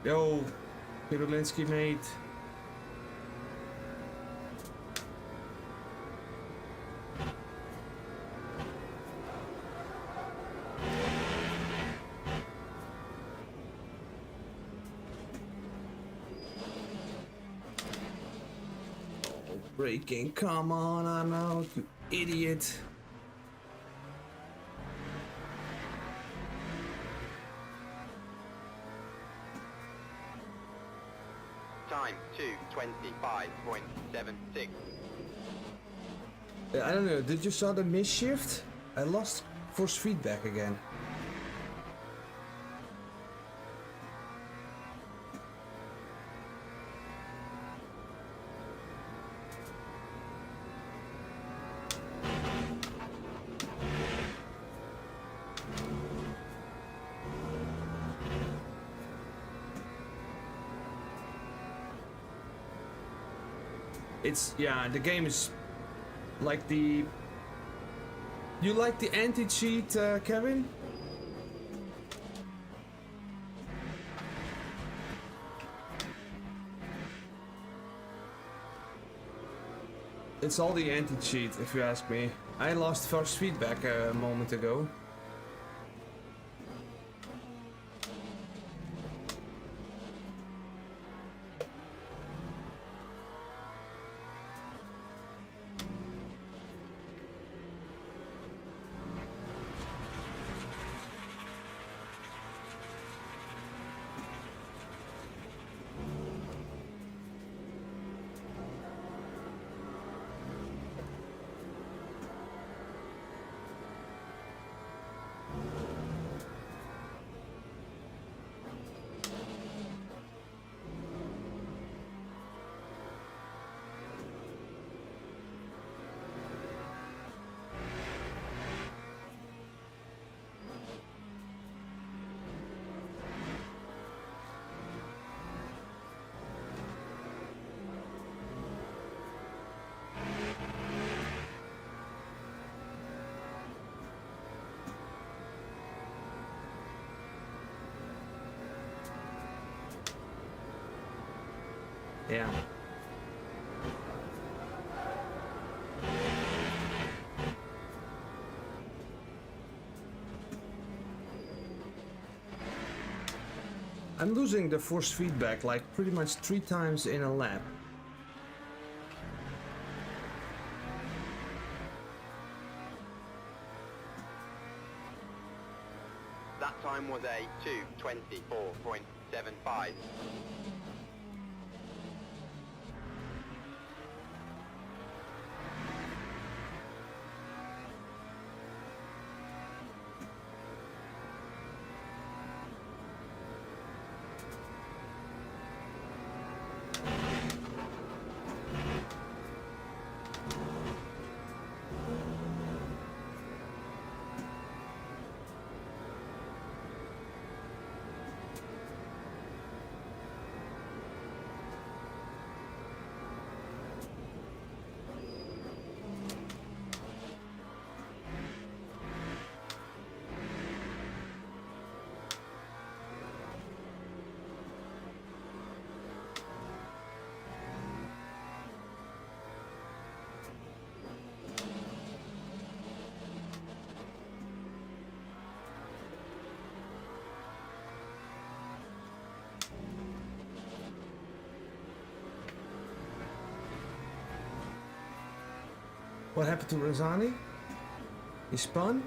Yo, Pirulinski mate. Braking, come on, arnout, you idiot. Time 2:25.76. I don't know, did you saw the miss shift? I lost Force feedback again. It's, yeah, the game is like the... You like the anti-cheat, Kevin? It's all the anti-cheat, if you ask me. I lost first feedback a moment ago. Yeah. I'm losing the force feedback like pretty much 3 times in a lap. That time was a 2:24.75. What happened to Razani? He spun?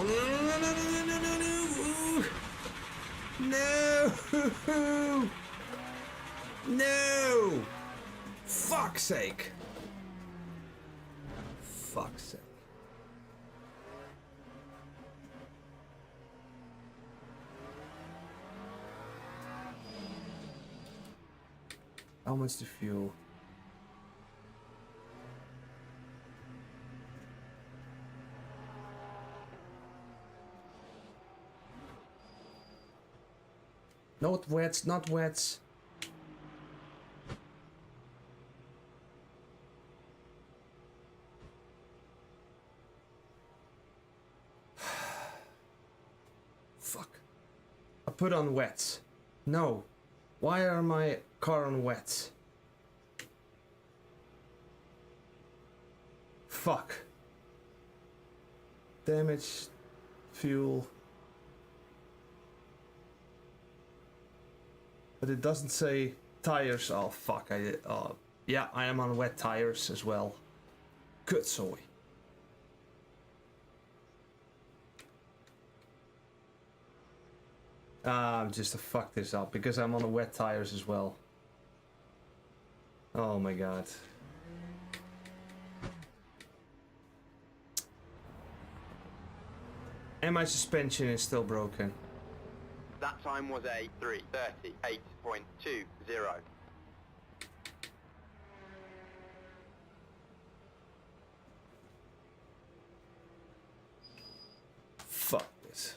Oh, no! No! Fuck's sake! Fuck's sake. How much the fuel? Not wets, not wets. put on wets. No. Why are my car on wets? Fuck. Damage, fuel. But it doesn't say tires. Oh fuck, I did. Yeah, I am on wet tires as well. Good soy. Just to fuck this up because I'm on the wet tires as well. Oh my god. And my suspension is still broken. That time was a 3:38.20. Fuck this.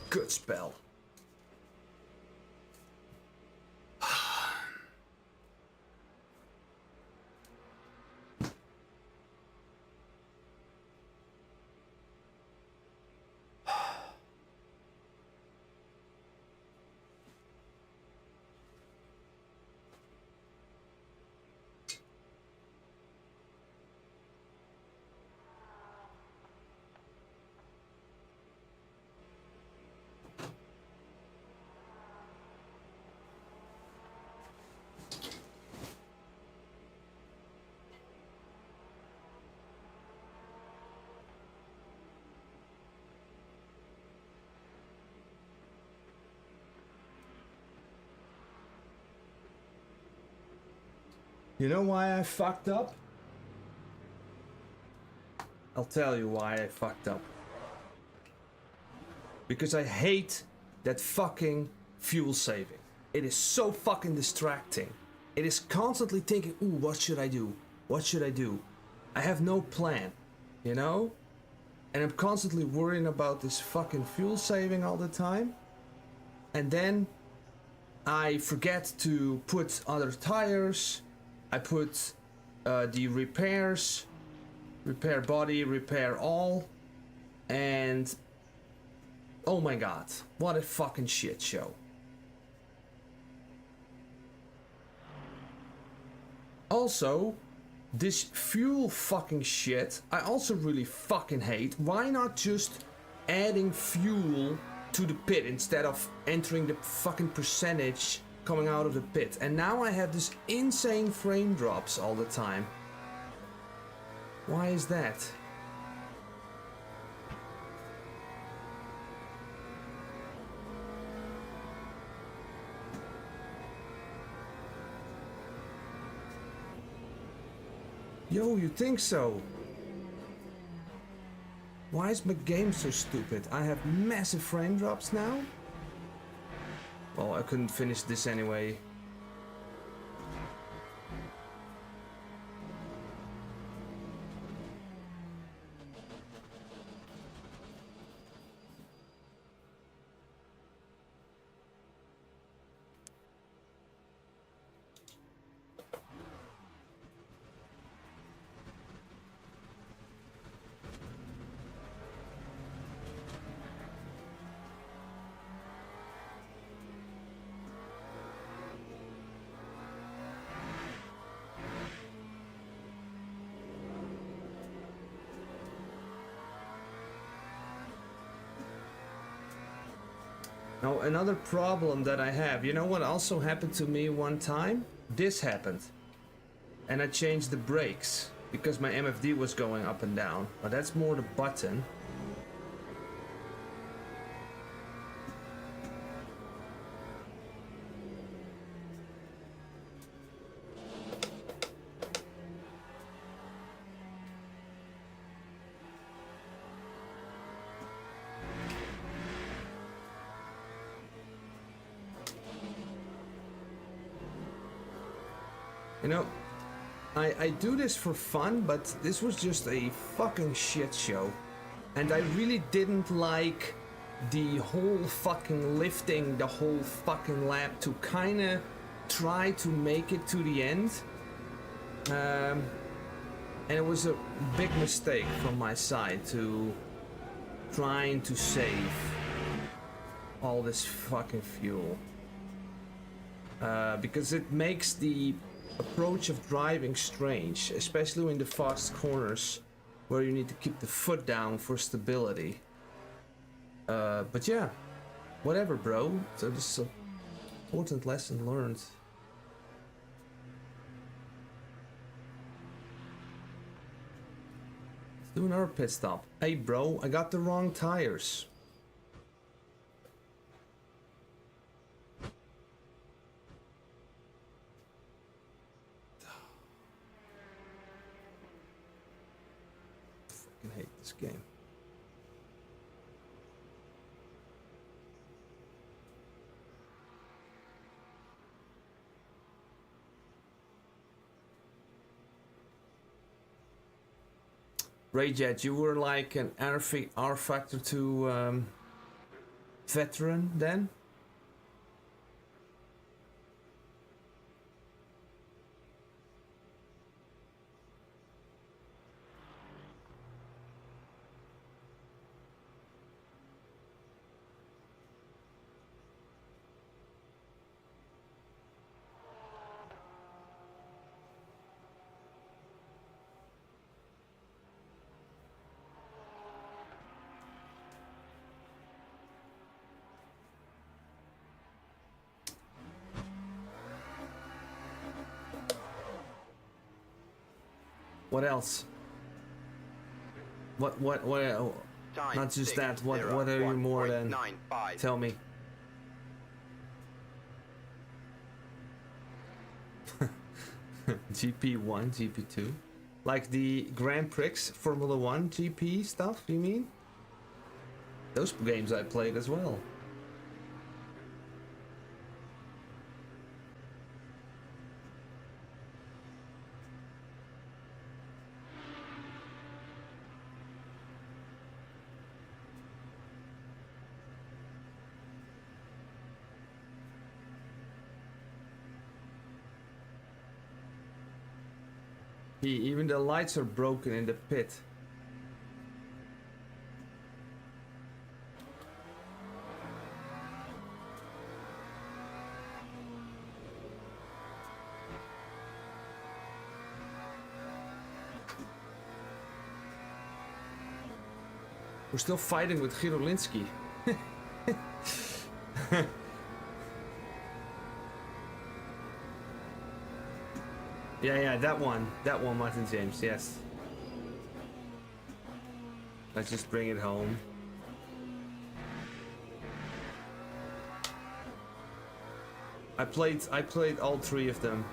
Good spell. You know why I fucked up? I'll tell you why I fucked up. Because I hate that fucking fuel saving. It is so fucking distracting. It is constantly thinking, ooh, what should I do? What should I do? I have no plan, you know? And I'm constantly worrying about this fucking fuel saving all the time. And then I forget to put other tires. I put the repairs, repair body, repair all, and oh my god, what a fucking shit show. Also, this fuel fucking shit, I also really fucking hate. Why not just adding fuel to the pit instead of entering the fucking percentage coming out of the pit? And now I have this insane frame drops all the time. Why is that? Yo, you think so? Why is my game so stupid? I have massive frame drops now? Well, I couldn't finish this anyway. Now, another problem that I have, you know what also happened to me one time? This happened. And I changed the brakes because my MFD was going up and down. But that's more the button. You know, I do this for fun, but this was just a fucking shit show. And I really didn't like the whole fucking lifting the whole fucking lap to kinda try to make it to the end. And it was a big mistake from my side to trying to save all this fucking fuel. Because it makes the approach of driving strange, especially in the fast corners where you need to keep the foot down for stability. But yeah, whatever, bro. So this is an important lesson learned. Let's do another pit stop. Hey, bro, I got the wrong tires. I hate this game. Rayjet, you were like an R Factor 2 veteran then? What else? What Time not just 6, that, what 0, are you more than? 1.95. Tell me. GP1, GP2? Like the Grand Prix Formula 1 GP stuff, you mean? Those games I played as well. Even the lights are broken in the pit. We're still fighting with Girolinski. Yeah, that one, Martin James, yes. Let's just bring it home. I played all three of them.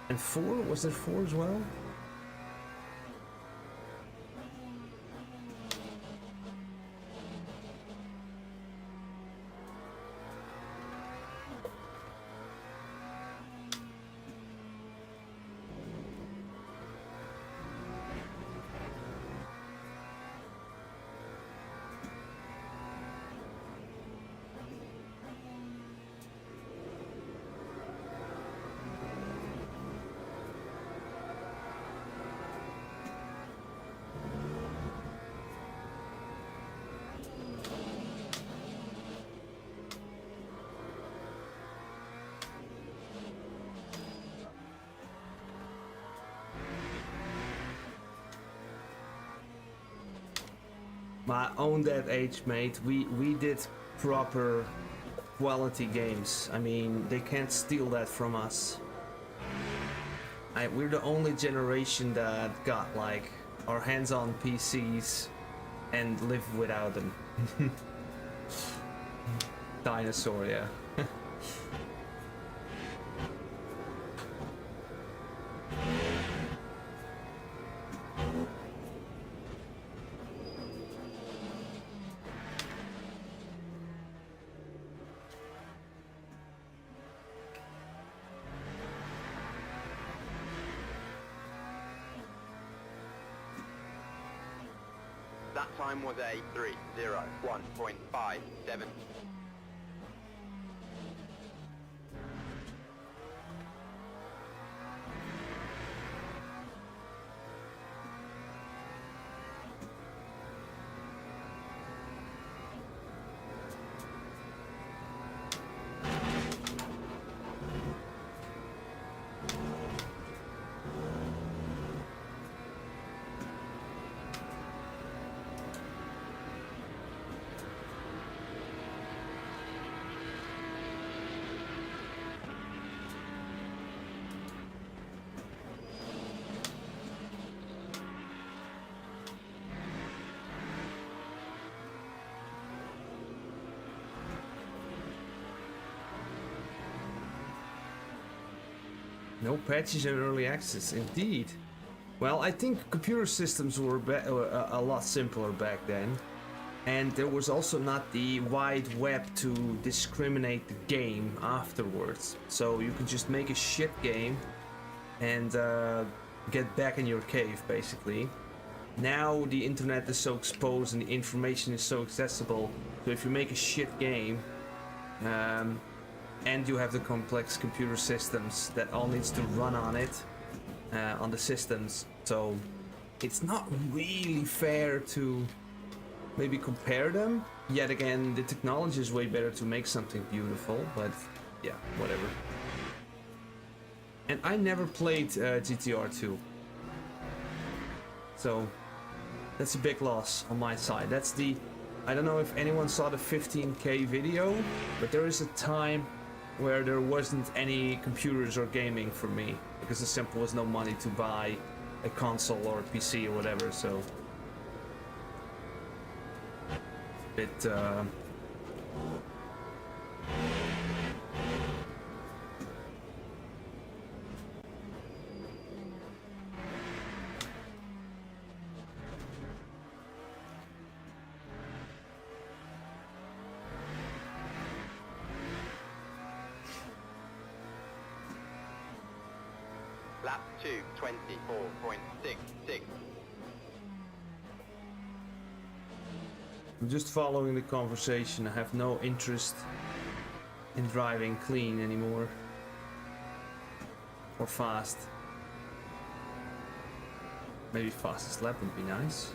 And 4? Was there 4 as well? I own that age, mate. We did proper quality games. I mean, they can't steal that from us. We're the only generation that got like our hands on PCs and live without them. Dinosaur, yeah. That time was a 3:01.57. No patches in early access, indeed. Well, I think computer systems were a lot simpler back then. And there was also not the wide web to discriminate the game afterwards. So you could just make a shit game and get back in your cave, basically. Now the internet is so exposed and the information is so accessible. So if you make a shit game, and you have the complex computer systems that all needs to run on it, on the systems, so it's not really fair to maybe compare them. Yet again, the technology is way better to make something beautiful, but yeah, whatever. And I never played GTR2, so that's a big loss on my side. That's the, I don't know if anyone saw the 15K video, but there is a time where there wasn't any computers or gaming for me, because there simply was no money to buy a console or a PC or whatever, so bit Lap 2, 24.66. I'm just following the conversation. I have no interest in driving clean anymore. Or fast. Maybe fastest lap would be nice.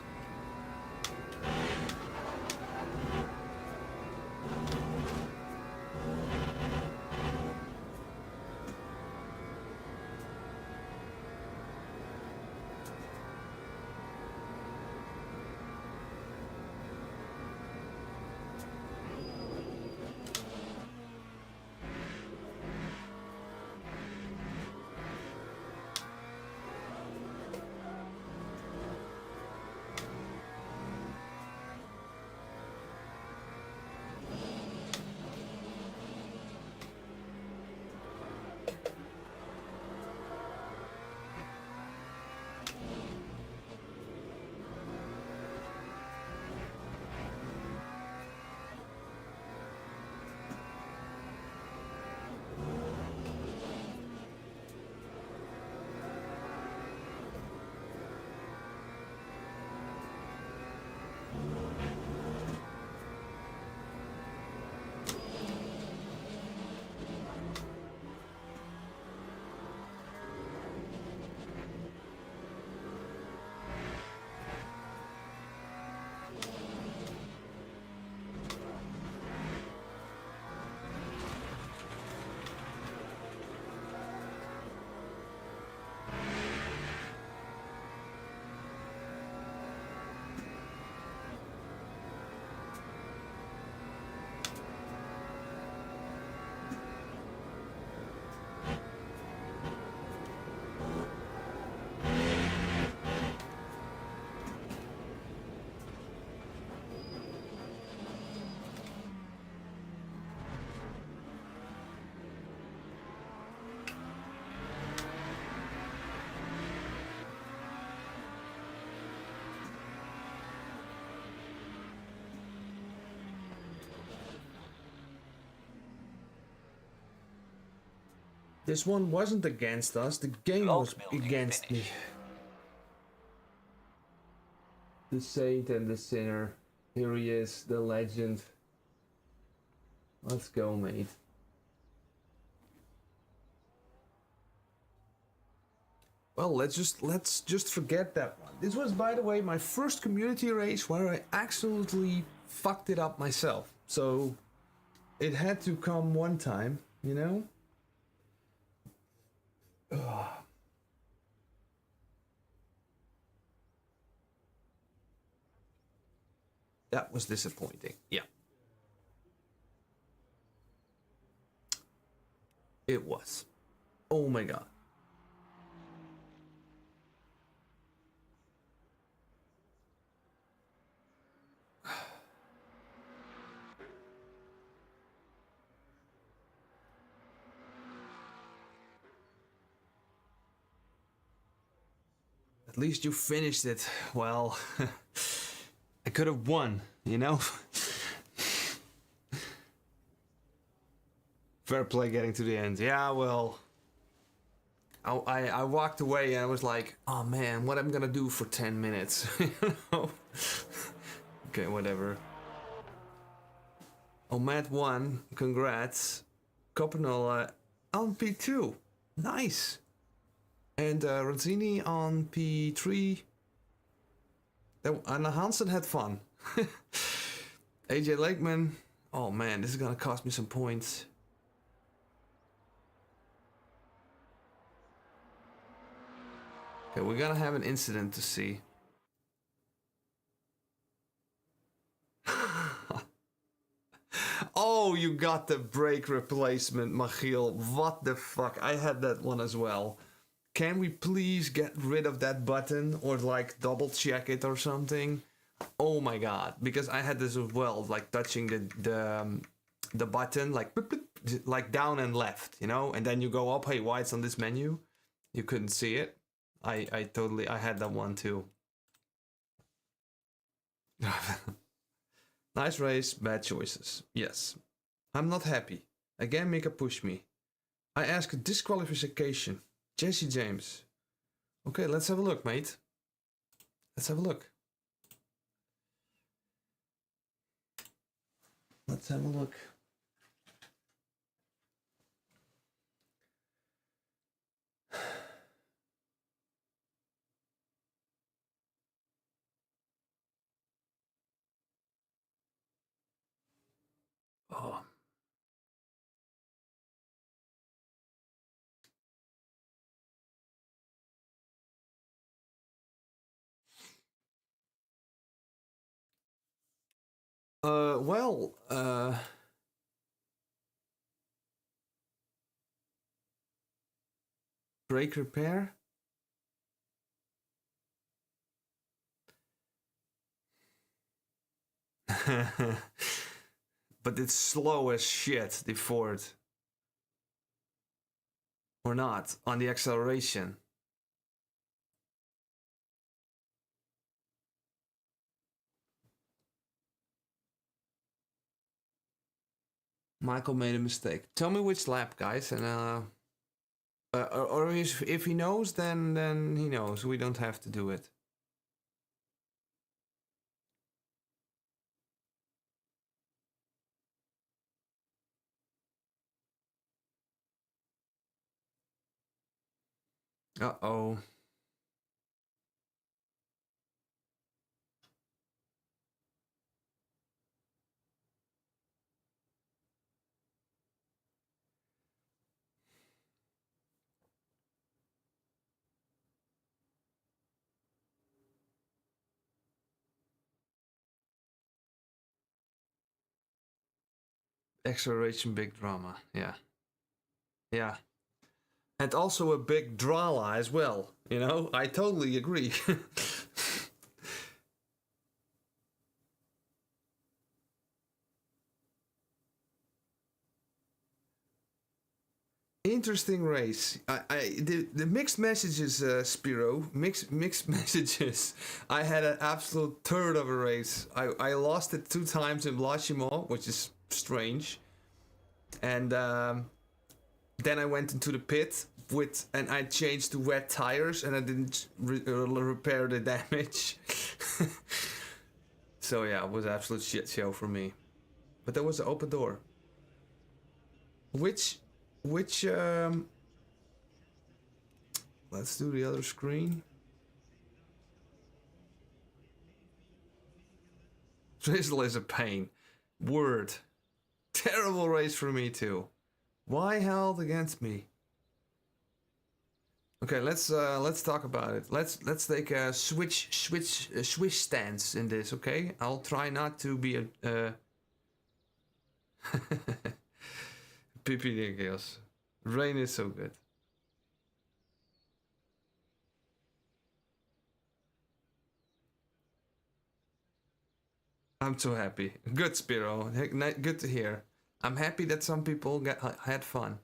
This one wasn't against us, the game was against me. The saint and the sinner. Here he is, the legend. Let's go, mate. Well, let's just forget that one. This was, by the way, my first community race where I absolutely fucked it up myself. So it had to come one time, you know? Ugh. That was disappointing. Yeah. It was. Oh my god. At least you finished it. Well, I could have won, you know? Fair play getting to the end. Yeah, well, I walked away and I was like, oh man, what I'm gonna do for 10 minutes, you know? Okay, whatever. Oh, Matt won. Congrats. Copenhagen on P2. Nice. And Ranzini on P3. And Hansen had fun. AJ Lakeman. Oh man, this is gonna cost me some points. Okay, we're gonna have an incident to see. Oh, you got the brake replacement, Michiel. What the fuck? I had that one as well. Can we please get rid of that button or like double check it or something? Oh my god, because I had this as well, like touching the button, like bloop, bloop, like down and left, you know, and then you go up. Hey, why it's on this menu? You couldn't see it. I had that one too. Nice race, bad choices. Yes, I'm not happy. Again, Mika pushed me. I asked disqualification. Jesse James. Okay, let's have a look, mate. Let's have a look. Let's have a look. Oh. Well, brake repair. But it's slow as shit, the Ford. Or not, on the acceleration. Michael made a mistake. Tell me which lap, guys, and or if he knows, then he knows. We don't have to do it. Uh-oh. Acceleration, big drama. Yeah. Yeah. And also a big drama as well. You know, I totally agree. Interesting race. The mixed messages, Spiro. Mixed messages. I had an absolute third of a race. I lost it 2 times in Blanchimont, which is strange. And then I went into the pit and I changed to wet tires and I didn't repair the damage. So yeah, it was an absolute shit show for me. But there was an open door. Which let's do the other screen. Drizzle is a pain. Word. Terrible race for me too. Why held against me? Okay, let's talk about it. Let's take a Swiss stance in this, okay? I'll try not to be a Pipi Niggles. Rain is so good. I'm so happy. Good, Spiro. Good to hear. I'm happy that some people had fun.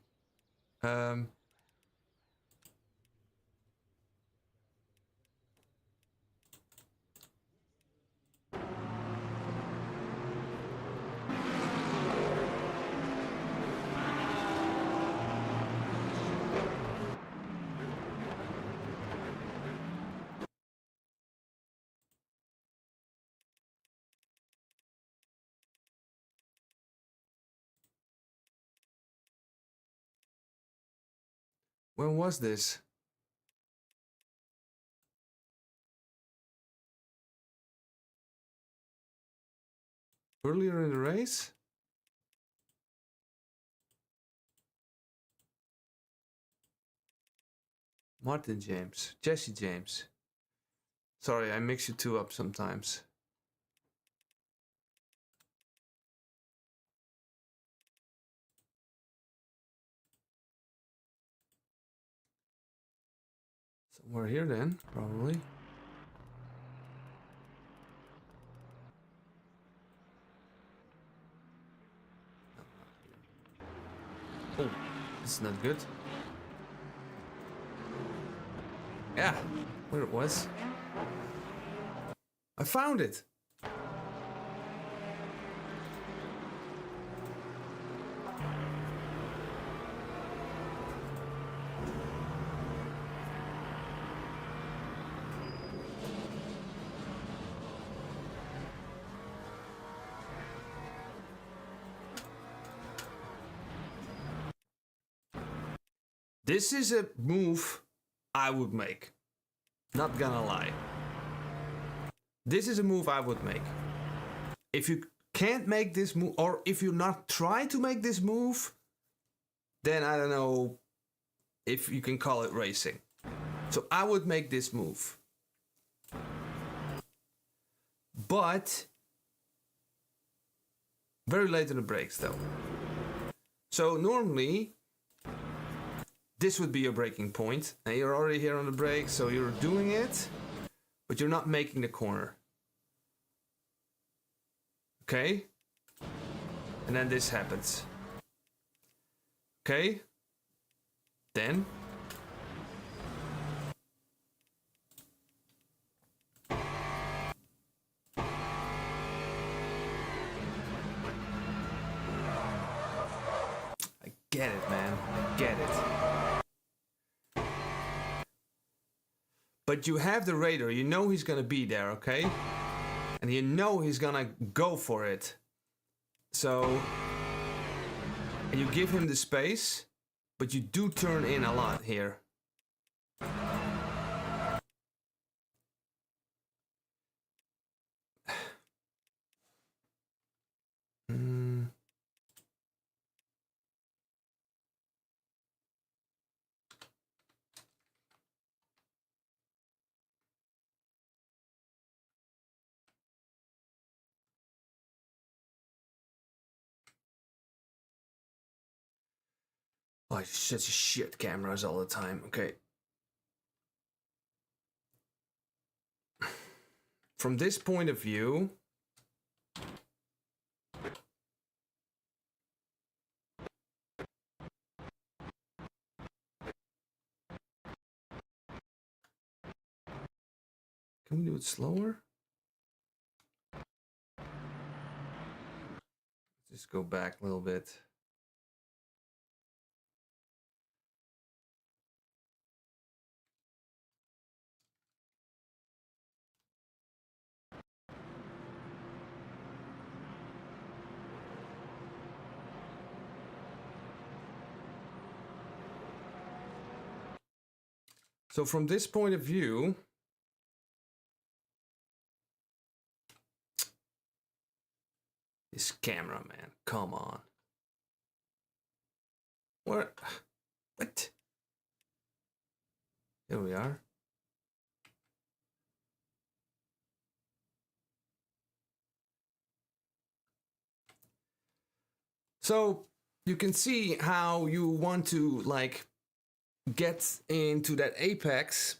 When was this? Earlier in the race? Martin James, Jesse James. Sorry, I mix you two up sometimes. Somewhere here then, probably. Oh, this is not good. Yeah, where it was. I found it. This is a move I would make. Not gonna lie. This is a move I would make. If you can't make this move, or if you not try to make this move, then I don't know if you can call it racing. So I would make this move. But very late in the brakes though. So normally this would be your braking point, and you're already here on the brake, so you're doing it, but you're not making the corner. Okay? And then this happens. Okay? Then I get it, man. I get it. But you have the radar, you know he's gonna be there, okay? And you know he's gonna go for it. So, and you give him the space, but you do turn in a lot here. Oh, such a shit cameras all the time. Okay. From this point of view, can we do it slower? Just go back a little bit. So from this point of view, this camera, man, come on. What? Here we are. So you can see how you want to like get into that apex,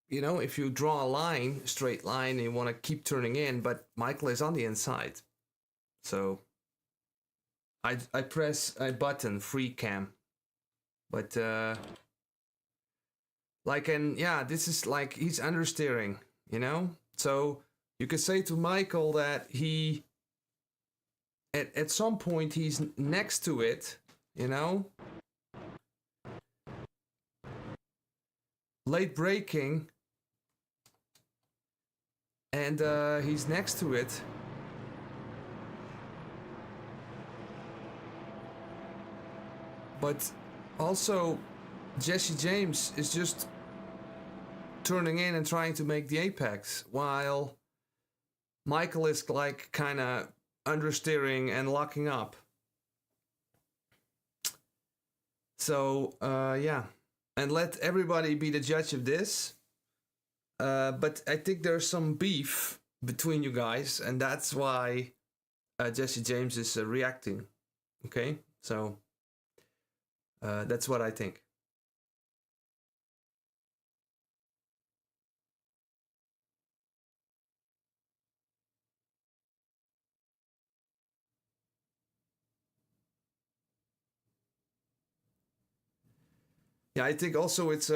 you know, if you draw a line, straight line, and you want to keep turning in, but Michael is on the inside. So I press a button, free cam. But like, and yeah, this is like he's understeering, you know? So you could say to Michael that he at some point he's next to it, you know? Late braking, and he's next to it. But also Jesse James is just turning in and trying to make the apex, while Michael is like kind of understeering and locking up. So yeah, and let everybody be the judge of this. But I think there's some beef between you guys, and that's why Jesse James is reacting. Okay, so that's what I think. Yeah, I think also it's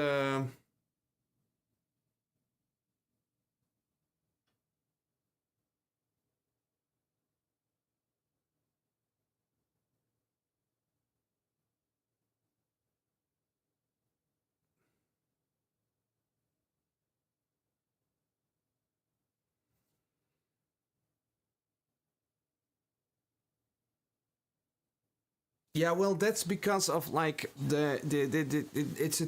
yeah, well, that's because of like it's a,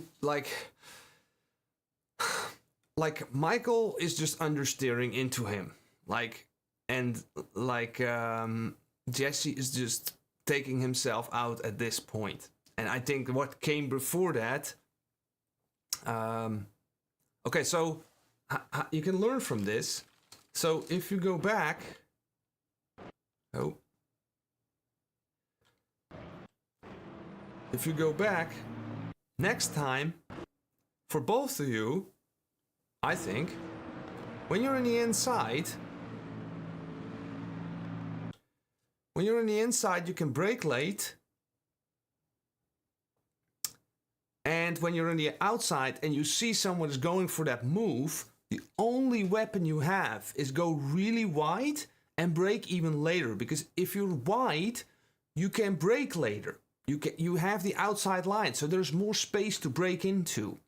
like Michael is just understeering into him, like, and like Jesse is just taking himself out at this point. And I think what came before that, okay, so you can learn from this. So if you go back, if you go back next time, for both of you, I think, when you're in the inside, you can brake late. And when you're on the outside and you see someone is going for that move, the only weapon you have is go really wide and brake even later. Because if you're wide, you can brake later. You have the outside line, so there's more space to brake into.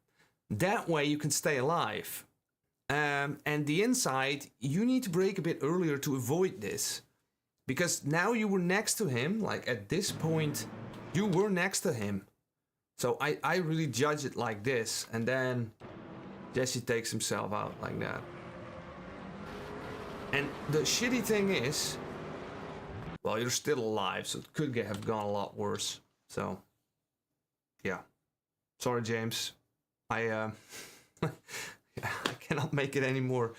That way you can stay alive. And the inside, you need to brake a bit earlier to avoid this. Because now you were next to him, like at this point, you were next to him. So I really judge it like this, and then Jesse takes himself out like that. And the shitty thing is, well, you're still alive, so it could have gone a lot worse. So, yeah. Sorry, James. I cannot make it any more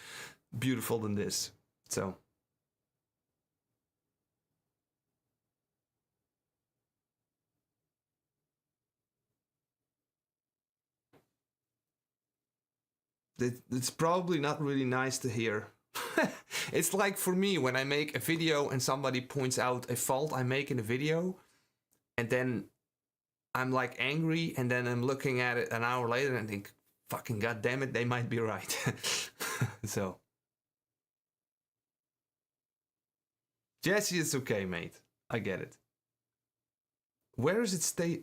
beautiful than this. So. It's probably not really nice to hear. It's like for me when I make a video and somebody points out a fault I make in a video, and then I'm like angry, and then I'm looking at it an hour later and think, fucking goddamn it, they might be right. So Jesse, it's okay, mate. I get it. Where is it stay?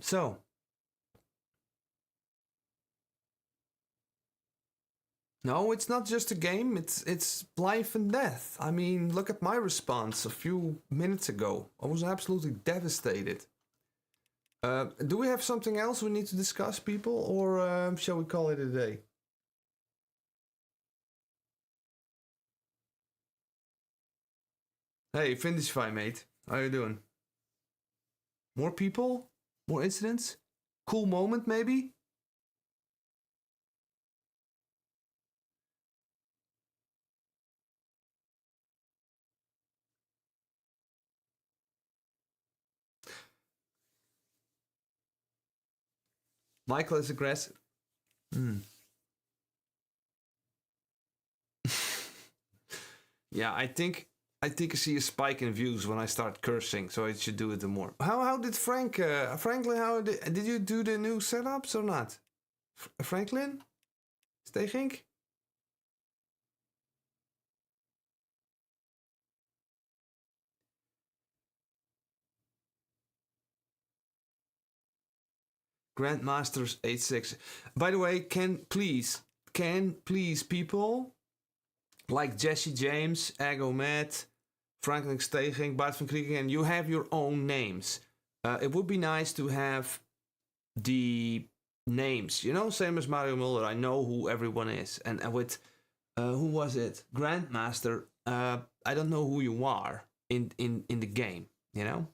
So no, it's not just a game. It's life and death. I mean, look at my response a few minutes ago. I was absolutely devastated. Do we have something else we need to discuss, people, or shall we call it a day? Hey, Findishify, mate. How you doing? More people? More incidents? Cool moment, maybe? Michael is aggressive. Yeah, I think I see a spike in views when I start cursing, so I should do it more. How did Franklin? How did you do the new setups or not? Franklin, Stegink? Grandmasters 86. By the way, please can please people like Jesse James, Ago Matt, Franklin Steging, Bart van Krieken, you have your own names. It would be nice to have the names, you know, same as Mario Mulder. I know who everyone is, and with who was it? Grandmaster. I don't know who you are in the game, you know.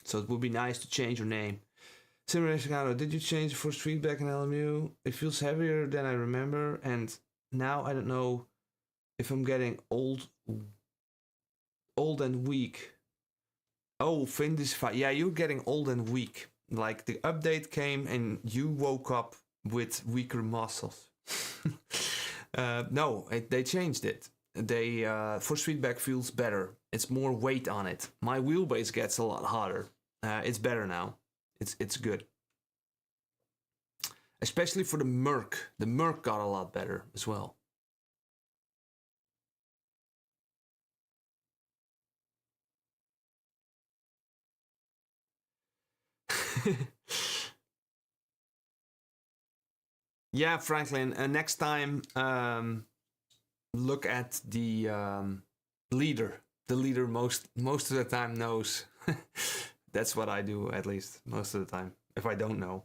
So it would be nice to change your name. Simracing arnout, did you change the first feedback in LMU? It feels heavier than I remember, and now I don't know if I'm getting old and weak. Oh, Finn is fine. Yeah, you're getting old and weak. Like the update came and you woke up with weaker muscles. No, they changed it. They force feedback feels better. It's more weight on it. My wheelbase gets a lot harder. It's better now. It's good. Especially for the Merc. The Merc got a lot better as well. Yeah, Franklin. Next time, look at the leader. The leader most of the time knows. That's what I do, at least most of the time. If I don't know.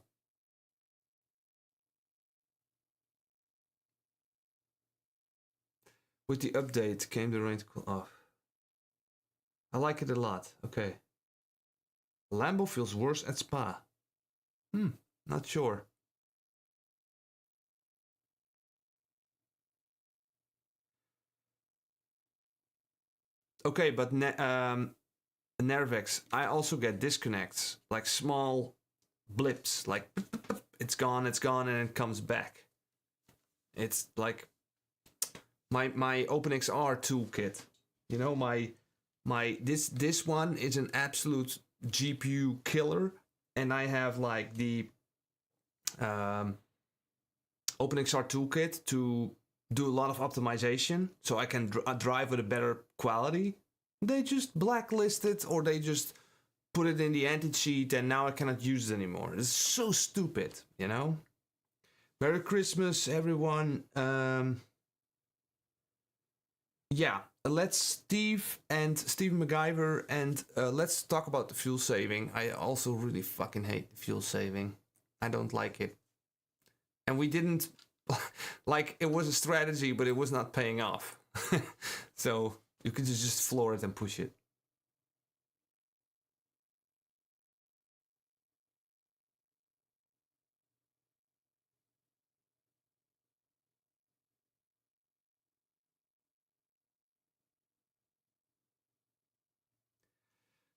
With the update came the rain to cool off. I like it a lot. Okay. Lambo feels worse at Spa. Not sure. Okay, but Nervex, I also get disconnects, like small blips, like it's gone, and it comes back. It's like my OpenXR toolkit. You know, this one is an absolute GPU killer, and I have like the OpenXR toolkit to do a lot of optimization, so I can drive with a better quality. They just blacklist it, or they just put it in the anti-cheat, and now I cannot use it anymore. It's so stupid, you know. Merry Christmas, everyone. Yeah, let's Steve MacGyver, and let's talk about the fuel saving. I also really fucking hate the fuel saving. I don't like it. And we didn't, like, it was a strategy, but it was not paying off. So you could just floor it and push it.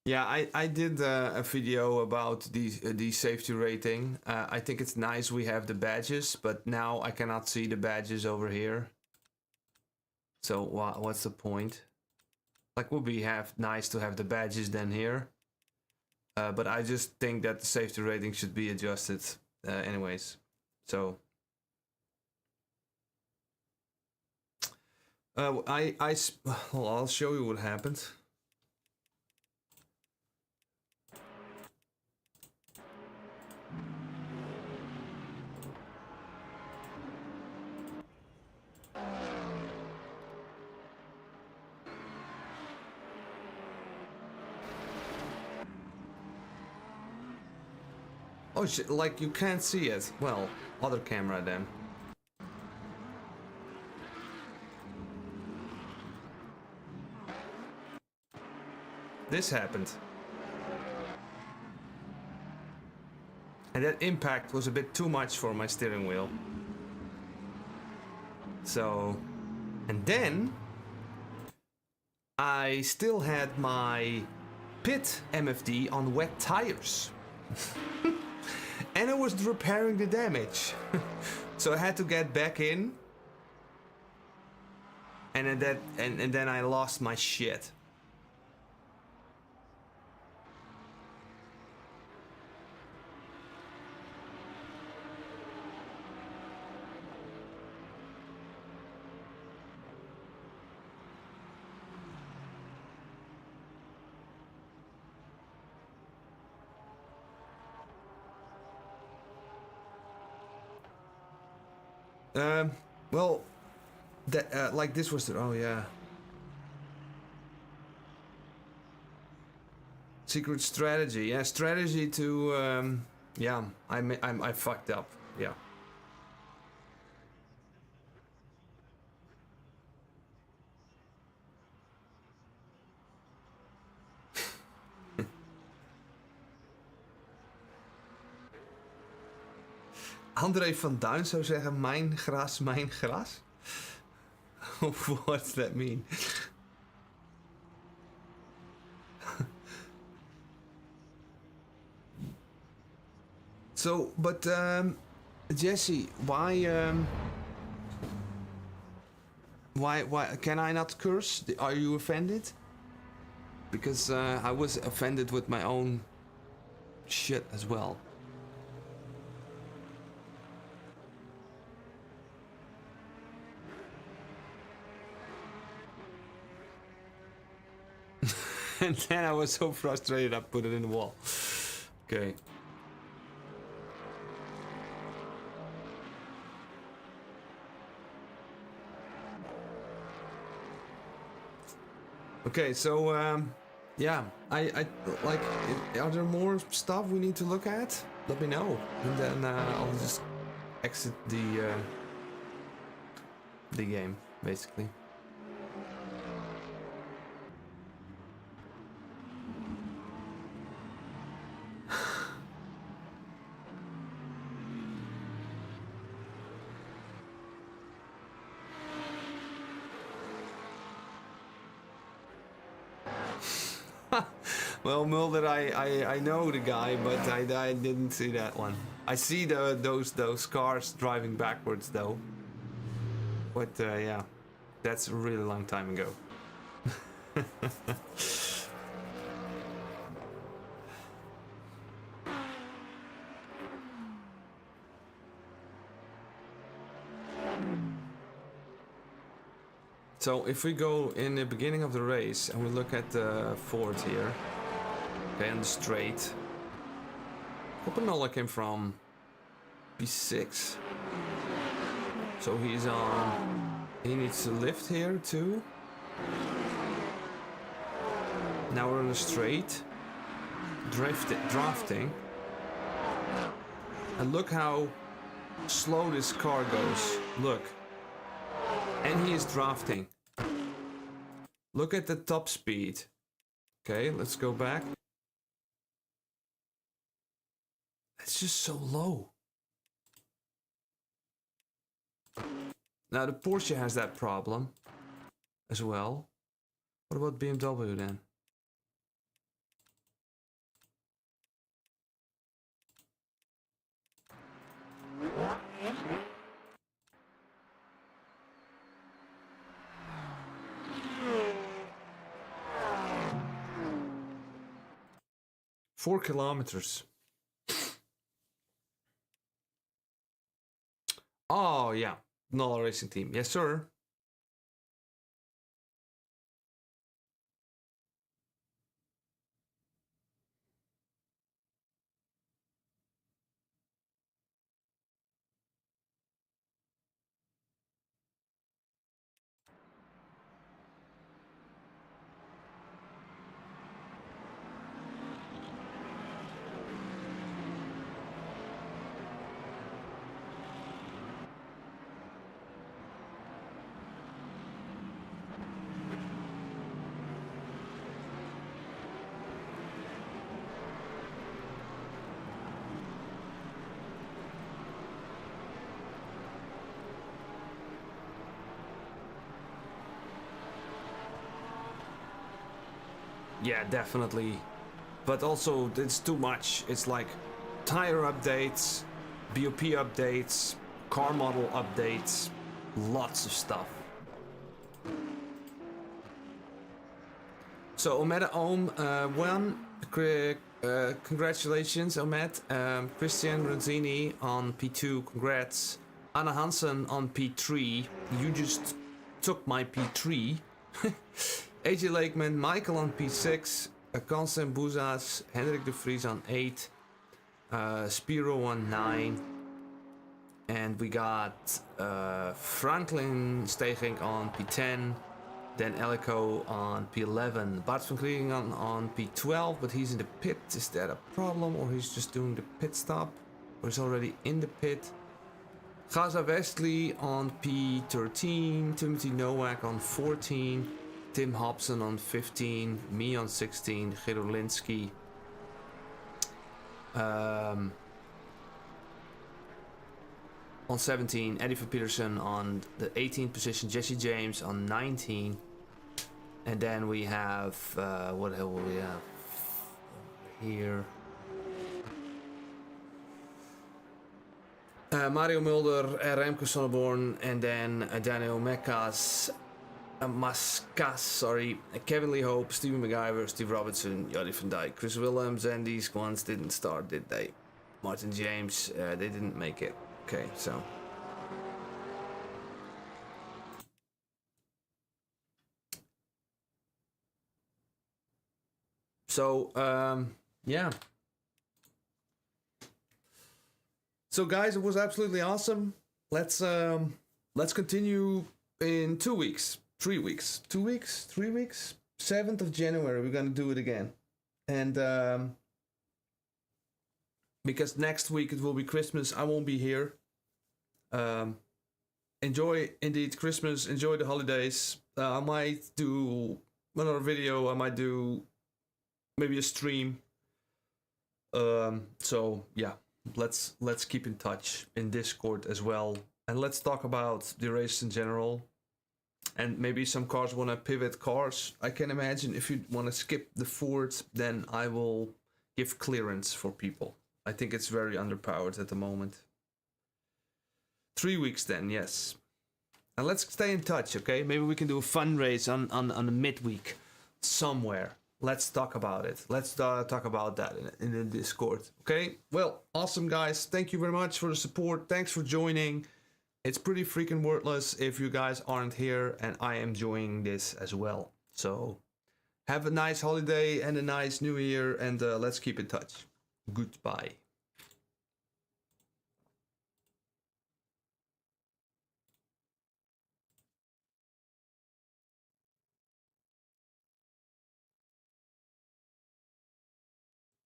Yeah, I did a video about the safety rating. I think it's nice we have the badges, but now I cannot see the badges over here. So what's the point? Like, would be nice to have the badges then here. But I just think that the safety rating should be adjusted anyways. So well, I'll show you what happened. Oh shit, like you can't see it. Well, other camera then. This happened. And that impact was a bit too much for my steering wheel. So, and then I still had my pit MFD on wet tires. And I was repairing the damage. So I had to get back in. And then I lost my shit. Well, that like this was the, oh yeah. Secret strategy, yeah, strategy to, yeah, I fucked up, yeah. André van Duin zou zeggen, mijn gras, mijn gras? What's that mean? So, but Jesse, why can I not curse? Are you offended? Because I was offended with my own shit as well. And then I was so frustrated I put it in the wall. Okay. Okay, so yeah, I like. Are there more stuff we need to look at? Let me know, and then I'll just exit the game, basically. Well, Mulder, I know the guy, but I didn't see that one. I see those cars driving backwards though. But yeah, that's a really long time ago. So if we go in the beginning of the race and we look at the Ford here, okay, on the straight. Coppenola came from P6. So he's on, he needs to lift here too. Now we're on a straight, drafting. And look how slow this car goes, look. And he is drafting. Look at the top speed. Okay, let's go back. It's just so low. Now the Porsche has that problem as well. What about BMW then? Four kilometers. Oh yeah, Nola Racing Team. Yes, sir. Yeah, definitely. But also, it's too much. It's like tire updates, BOP updates, car model updates, lots of stuff. So, Omeda Ohm won. Congratulations, Omed. Christian Ronzini on P2, congrats. Anna Hansen on P3. You just took my P3. AJ Lakeman, Michael on P6, Constant Bouzas, Hendrik de Vries on 8, Spiro on 9, And we got Franklin Stegink on P10, then Elico on P11, Bart van Krieringen on P12, but he's in the pit. Is that a problem, or he's just doing the pit stop, or he's already in the pit? Gaza Westley on P13, Timothy Nowak on 14, Tim Hobson on 15, me on 16, Girolinski. On 17, Eddie Van Peterson on the 18th position, Jesse James on 19, and then we have what the hell will we have here? Mario Mulder, Remco Sonneborn, and then Daniel Maskas, Kevin Lee Hope, Steven McIver, Steve Robertson, Jody van Dijk, Chris Willems, and these ones didn't start, did they? Martin James, they didn't make it. Okay, so. Yeah. So guys, it was absolutely awesome. Let's continue in 2 weeks, 3 weeks, 2 weeks, 3 weeks. 7th of January, we're gonna do it again, and because next week it will be Christmas, I won't be here. Enjoy indeed Christmas, enjoy the holidays. I might do another video, I might do maybe a stream. So yeah, let's keep in touch in Discord as well, and let's talk about the race in general. And maybe some cars want to pivot cars. I can imagine if you want to skip the Fords, then I will give clearance for people. I think it's very underpowered at the moment. 3 weeks then, yes. And let's stay in touch, okay? Maybe we can do a fun race on the midweek somewhere. Let's talk about it. Let's talk about that in the Discord, okay? Well, awesome, guys. Thank you very much for the support. Thanks for joining. It's pretty freaking worthless if you guys aren't here, and I am enjoying this as well. So have a nice holiday and a nice new year, and let's keep in touch. Goodbye.